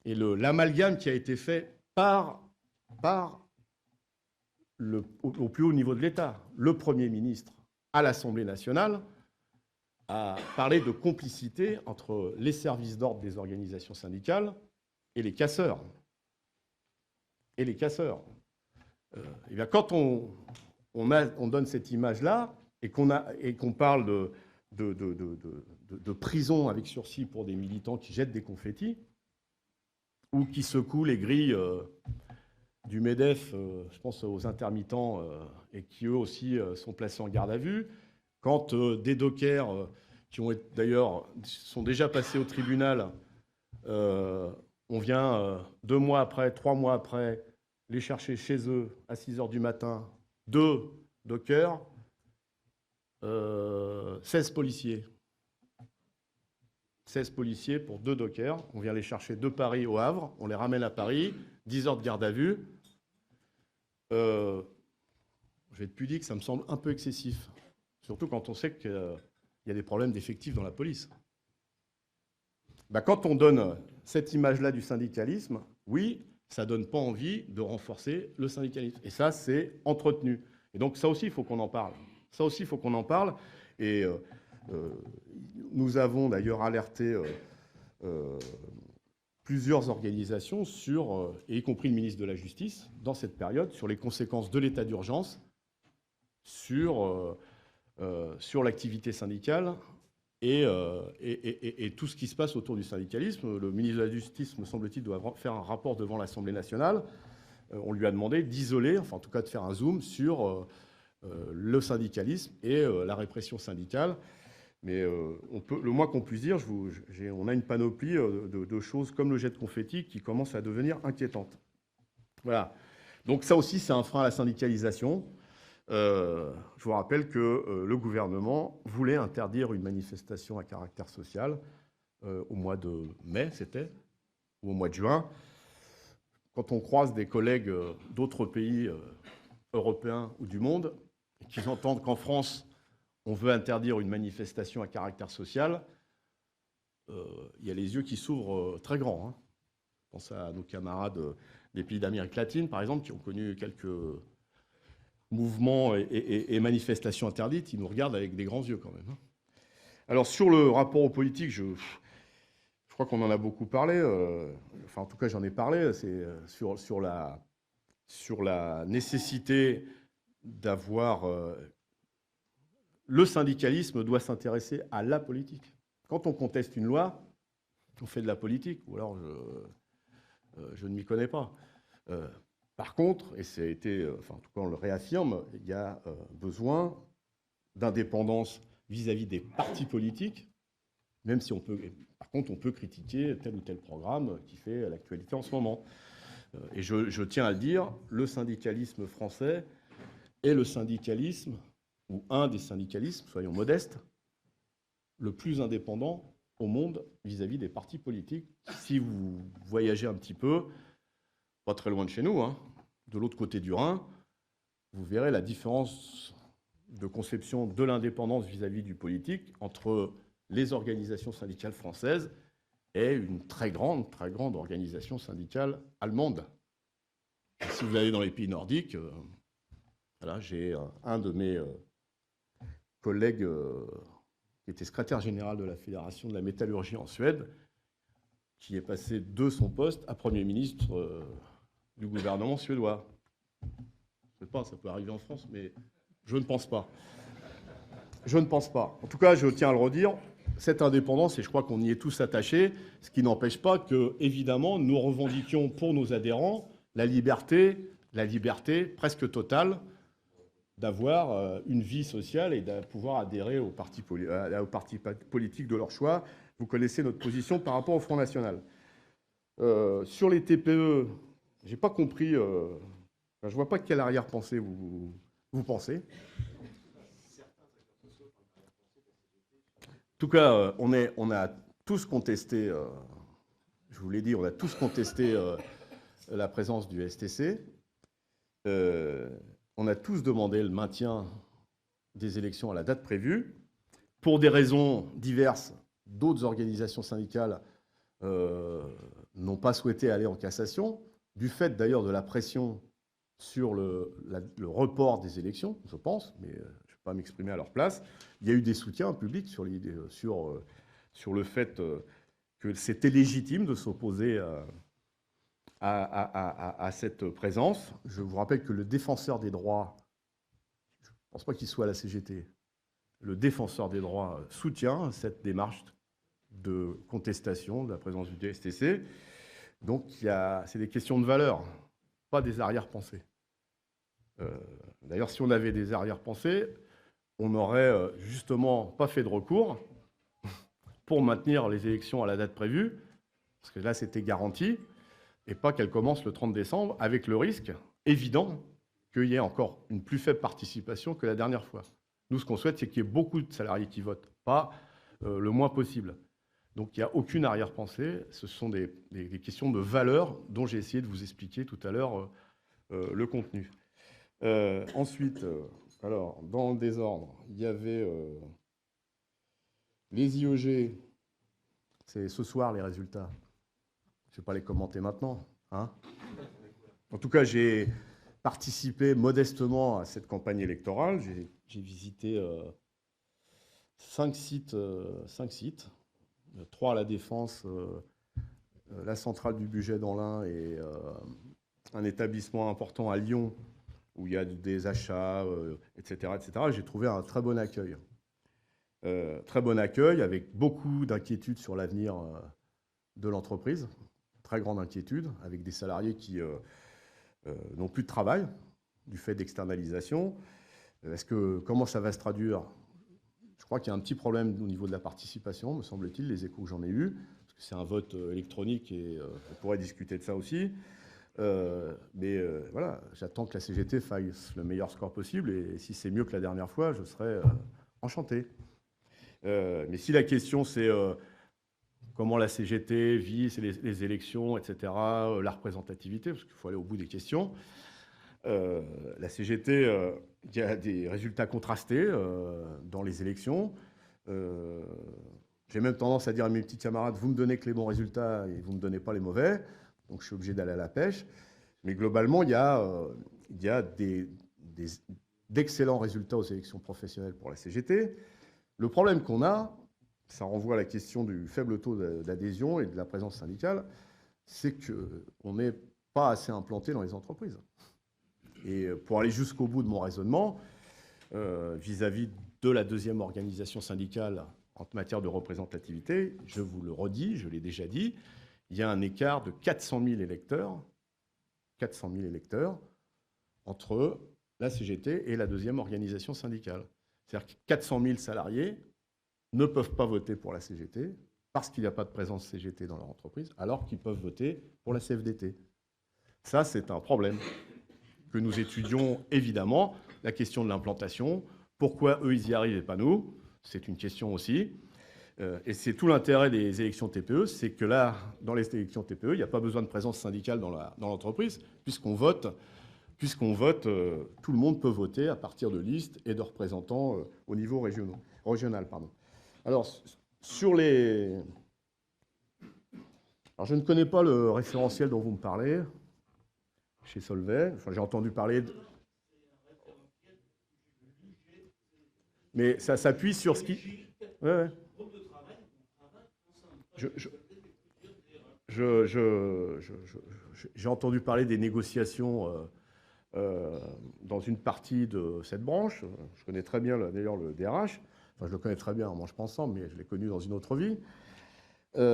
B: Et l'amalgame qui a été fait au plus haut niveau de l'État. Le Premier ministre, à l'Assemblée nationale, a parlé de complicité entre les services d'ordre des organisations syndicales et les casseurs. Et bien, quand on donne cette image-là et qu'on parle de prison avec sursis pour des militants qui jettent des confettis ou qui secouent les grilles du MEDEF, je pense aux intermittents, et qui eux aussi sont placés en garde à vue, quand des dockers qui d'ailleurs sont déjà passés au tribunal, on vient 2 mois après, 3 mois après, les chercher chez eux à 6h du matin, 2 dockers, 16 policiers. 16 policiers pour 2 dockers. On vient les chercher de Paris au Havre, on les ramène à Paris, 10 heures de garde à vue. Je vais être pudique, ça me semble un peu excessif. Surtout quand on sait qu'il y a des problèmes d'effectifs dans la police. Ben, quand on donne cette image-là du syndicalisme, oui, ça ne donne pas envie de renforcer le syndicalisme. Et ça, c'est entretenu. Et donc ça aussi, il faut qu'on en parle. Ça aussi, il faut qu'on en parle. Et nous avons d'ailleurs alerté plusieurs organisations, et y compris le ministre de la Justice, dans cette période, sur les conséquences de l'état d'urgence sur l'activité syndicale et tout ce qui se passe autour du syndicalisme. Le ministre de la Justice, me semble-t-il, doit faire un rapport devant l'Assemblée nationale. On lui a demandé d'isoler, enfin en tout cas de faire un zoom sur le syndicalisme et la répression syndicale. Mais le moins qu'on puisse dire, on a une panoplie de choses comme le jet de confetti qui commence à devenir inquiétante. Voilà. Donc ça aussi, c'est un frein à la syndicalisation. Je vous rappelle que le gouvernement voulait interdire une manifestation à caractère social au mois de mai, c'était, ou au mois de juin. Quand on croise des collègues d'autres pays européens ou du monde, et qu'ils entendent qu'en France, on veut interdire une manifestation à caractère social, il y a les yeux qui s'ouvrent très grands. Hein. Je pense à nos camarades des pays d'Amérique latine, par exemple, qui ont connu quelques mouvements et manifestations interdites. Ils nous regardent avec des grands yeux quand même. Hein. Alors sur le rapport aux politiques, je crois qu'on en a beaucoup parlé. Enfin, en tout cas, j'en ai parlé. C'est sur la nécessité d'avoir... le syndicalisme doit s'intéresser à la politique. Quand on conteste une loi, on fait de la politique, ou alors je ne m'y connais pas. Par contre, et ça a été, enfin en tout cas on le réaffirme, il y a besoin d'indépendance vis-à-vis des partis politiques, même si on peut, par contre on peut critiquer tel ou tel programme qui fait l'actualité en ce moment. Et je tiens à le dire, le syndicalisme français est le syndicalisme, ou un des syndicalismes, soyons modestes, le plus indépendant au monde vis-à-vis des partis politiques. Si vous voyagez un petit peu, pas très loin de chez nous, hein, de l'autre côté du Rhin, vous verrez la différence de conception de l'indépendance vis-à-vis du politique entre les organisations syndicales françaises et une très grande organisation syndicale allemande. Et si vous allez dans les pays nordiques, voilà, j'ai un de mes collègue qui était secrétaire général de la Fédération de la métallurgie en Suède, qui est passé de son poste à Premier ministre du gouvernement suédois. Je ne sais pas, ça peut arriver en France, mais je ne pense pas. Je ne pense pas. En tout cas, je tiens à le redire, cette indépendance, et je crois qu'on y est tous attachés, ce qui n'empêche pas que, évidemment, nous revendiquions pour nos adhérents la liberté presque totale d'avoir une vie sociale et de pouvoir adhérer aux partis politiques de leur choix. Vous connaissez notre position par rapport au Front National. Sur les TPE, je n'ai pas compris, je ne vois pas quelle arrière-pensée vous pensez. En tout cas, on a tous contesté, je vous l'ai dit, on a tous contesté la présence du STC. On a tous demandé le maintien des élections à la date prévue. Pour des raisons diverses, d'autres organisations syndicales n'ont pas souhaité aller en cassation, du fait d'ailleurs de la pression sur le report des élections, je pense, mais je ne vais pas m'exprimer à leur place. Il y a eu des soutiens publics sur le fait que c'était légitime de s'opposer à cette présence. Je vous rappelle que le défenseur des droits, je ne pense pas qu'il soit à la CGT, le défenseur des droits soutient cette démarche de contestation de la présence du DSTC. Donc c'est des questions de valeur, pas des arrière-pensées. D'ailleurs, si on avait des arrière-pensées, on n'aurait justement pas fait de recours pour maintenir les élections à la date prévue, parce que là c'était garanti, et pas qu'elles commencent le 30 décembre, avec le risque évident qu'il y ait encore une plus faible participation que la dernière fois. Nous, ce qu'on souhaite, c'est qu'il y ait beaucoup de salariés qui votent, pas le moins possible. Donc il n'y a aucune arrière-pensée. Ce sont des questions de valeur dont j'ai essayé de vous expliquer tout à l'heure le contenu. Ensuite, alors, dans le désordre, il y avait les IEG. C'est ce soir les résultats. Je ne vais pas les commenter maintenant. Hein. En tout cas, j'ai participé modestement à cette campagne électorale. J'ai visité 5 sites, 3 à la Défense, la centrale du budget dans l'Ain et un établissement important à Lyon où il y a des achats, etc., etc. J'ai trouvé un très bon accueil. Très bon accueil avec beaucoup d'inquiétudes sur l'avenir de l'entreprise. Très grande inquiétude avec des salariés qui n'ont plus de travail du fait d'externalisation. Comment ça va se traduire? Je crois qu'il y a un petit problème au niveau de la participation, me semble-t-il, les échos que j'en ai eus, parce que c'est un vote électronique et on pourrait discuter de ça aussi. Voilà, j'attends que la CGT fasse le meilleur score possible et si c'est mieux que la dernière fois, je serai enchanté. Mais si la question c'est comment la CGT vit les élections, etc., la représentativité, parce qu'il faut aller au bout des questions, la CGT, il y a des résultats contrastés dans les élections. J'ai même tendance à dire à mes petits camarades, vous me donnez que les bons résultats et vous ne me donnez pas les mauvais. Donc je suis obligé d'aller à la pêche. Mais globalement, il y a d'excellents résultats aux élections professionnelles pour la CGT. Le problème qu'on a, ça renvoie à la question du faible taux d'adhésion et de la présence syndicale, c'est qu'on n'est pas assez implanté dans les entreprises. Et pour aller jusqu'au bout de mon raisonnement, vis-à-vis de la deuxième organisation syndicale en matière de représentativité, je vous le redis, je l'ai déjà dit, il y a un écart de 400 000 électeurs entre la CGT et la deuxième organisation syndicale. C'est-à-dire que 400 000 salariés ne peuvent pas voter pour la CGT parce qu'il n'y a pas de présence CGT dans leur entreprise, alors qu'ils peuvent voter pour la CFDT. Ça, c'est un problème que nous étudions évidemment. La question de l'implantation, pourquoi eux, ils y arrivent et pas nous, c'est une question aussi. Et c'est tout l'intérêt des élections TPE, c'est que là, dans les élections TPE, il n'y a pas besoin de présence syndicale dans l'entreprise, puisqu'on vote, tout le monde peut voter à partir de listes et de représentants au niveau régional. Alors, Alors, je ne connais pas le référentiel dont vous me parlez, chez Solvay. Enfin, j'ai entendu parler de... Mais ça s'appuie sur ce qui... Ouais. J'ai entendu parler des négociations dans une partie de cette branche. Je connais très bien, d'ailleurs, le DRH. Enfin, je le connais très bien, on mange pas ensemble, mais je l'ai connu dans une autre vie. Donc,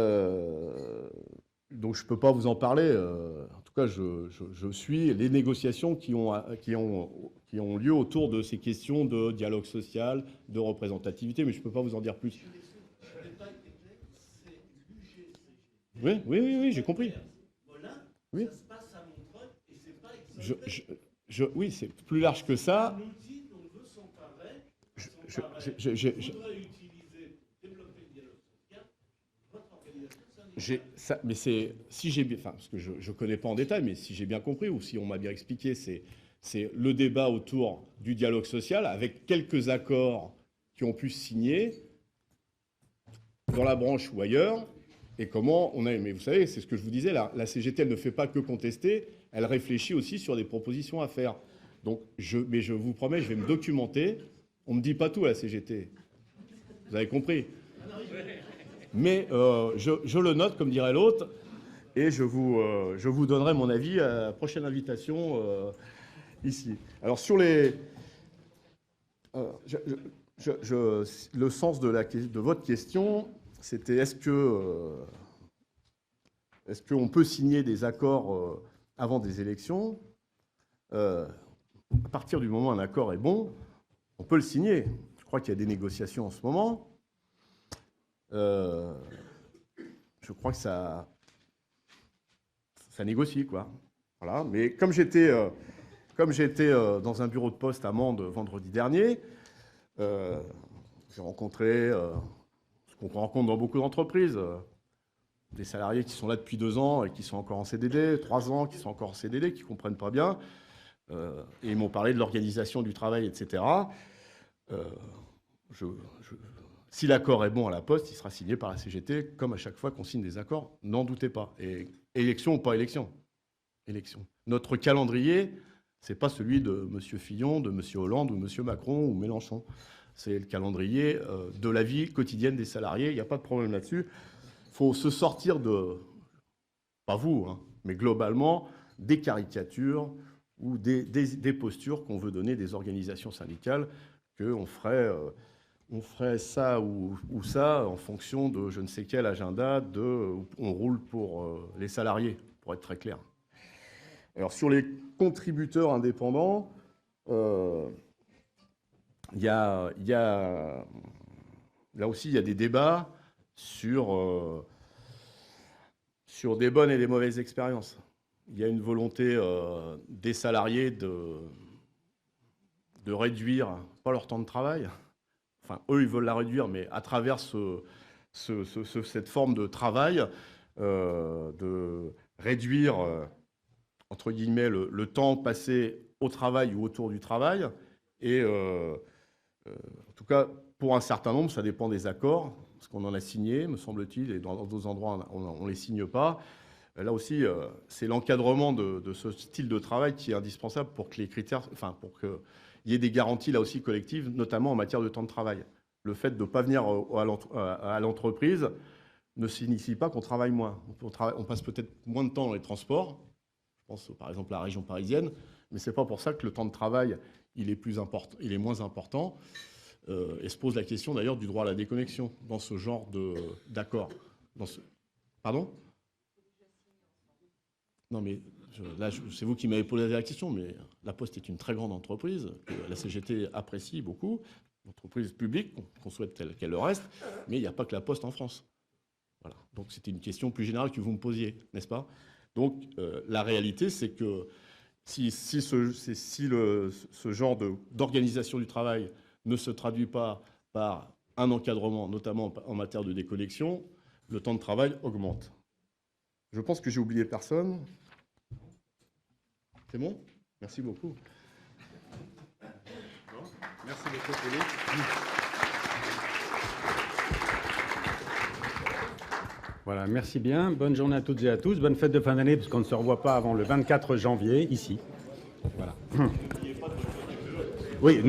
B: je ne peux pas vous en parler. En tout cas, je suis les négociations qui ont lieu autour de ces questions de dialogue social, de représentativité, mais je ne peux pas vous en dire plus. Oui, j'ai compris. Oui. Oui, c'est plus large que ça. Mais c'est, si j'ai bien, enfin, parce que je ne connais pas en détail, mais si j'ai bien compris ou si on m'a bien expliqué, c'est le débat autour du dialogue social avec quelques accords qui ont pu se signer dans la branche ou ailleurs. Et comment on a... Mais vous savez, c'est ce que je vous disais, la CGT, elle ne fait pas que contester, elle réfléchit aussi sur des propositions à faire. Donc, mais je vous promets, je vais me documenter. On ne me dit pas tout à la CGT. Vous avez compris? Mais je le note, comme dirait l'autre, et je vous donnerai mon avis à la prochaine invitation ici. Alors, sur les... le sens de votre question... C'était est-ce qu'on peut signer des accords avant des élections? À partir du moment où un accord est bon, on peut le signer. Je crois qu'il y a des négociations en ce moment. Je crois que ça négocie, quoi. Voilà. Mais comme j'étais dans un bureau de poste à Mende vendredi dernier, j'ai rencontré... qu'on rencontre dans beaucoup d'entreprises. Des salariés qui sont là depuis 2 ans et qui sont encore en CDD, 3 ans, qui sont encore en CDD, qui ne comprennent pas bien. Et ils m'ont parlé de l'organisation du travail, etc. Si l'accord est bon à la Poste, il sera signé par la CGT, comme à chaque fois qu'on signe des accords, n'en doutez pas. Et élection ou pas élection. Élection. Notre calendrier, ce n'est pas celui de M. Fillon, de M. Hollande ou M. Macron ou Mélenchon. C'est le calendrier de la vie quotidienne des salariés. Il n'y a pas de problème là-dessus. Il faut se sortir de, pas vous, hein, mais globalement, des caricatures ou des postures qu'on veut donner des organisations syndicales, qu'on ferait, on ferait ça ou ça en fonction de je ne sais quel agenda, on roule pour les salariés, pour être très clair. Alors sur les contributeurs indépendants, là aussi il y a des débats sur des bonnes et des mauvaises expériences. Il y a une volonté des salariés de réduire, pas leur temps de travail, enfin eux ils veulent la réduire, mais à travers cette forme de travail, de réduire, entre guillemets, le temps passé au travail ou autour du travail. Et en tout cas, pour un certain nombre, ça dépend des accords, parce qu'on en a signé, me semble-t-il, et dans d'autres endroits, on ne les signe pas. Là aussi, c'est l'encadrement de ce style de travail qui est indispensable pour que les critères, enfin, pour qu'il y ait des garanties là aussi collectives, notamment en matière de temps de travail. Le fait de ne pas venir à l'entreprise ne signifie pas qu'on travaille moins. On passe peut-être moins de temps dans les transports, je pense par exemple à la région parisienne, mais ce n'est pas pour ça que le temps de travail il est moins important. Et se pose la question d'ailleurs du droit à la déconnexion dans ce genre d'accord. Pardon ? Non, mais là, c'est vous qui m'avez posé la question, mais la Poste est une très grande entreprise que la CGT apprécie beaucoup, une entreprise publique qu'on souhaite qu'elle le reste, mais il n'y a pas que la Poste en France. Voilà. Donc c'était une question plus générale que vous me posiez, n'est-ce pas ? Donc la réalité, c'est que si ce genre d'organisation du travail ne se traduit pas par un encadrement, notamment en matière de déconnexion, le temps de travail augmente. Je pense que j'ai oublié personne. C'est bon ? Merci beaucoup. Bon, merci beaucoup, Philippe.
A: Voilà, merci bien. Bonne journée à toutes et à tous. Bonne fête de fin d'année, parce qu'on ne se revoit pas avant le 24 janvier, ici. Voilà. Oui,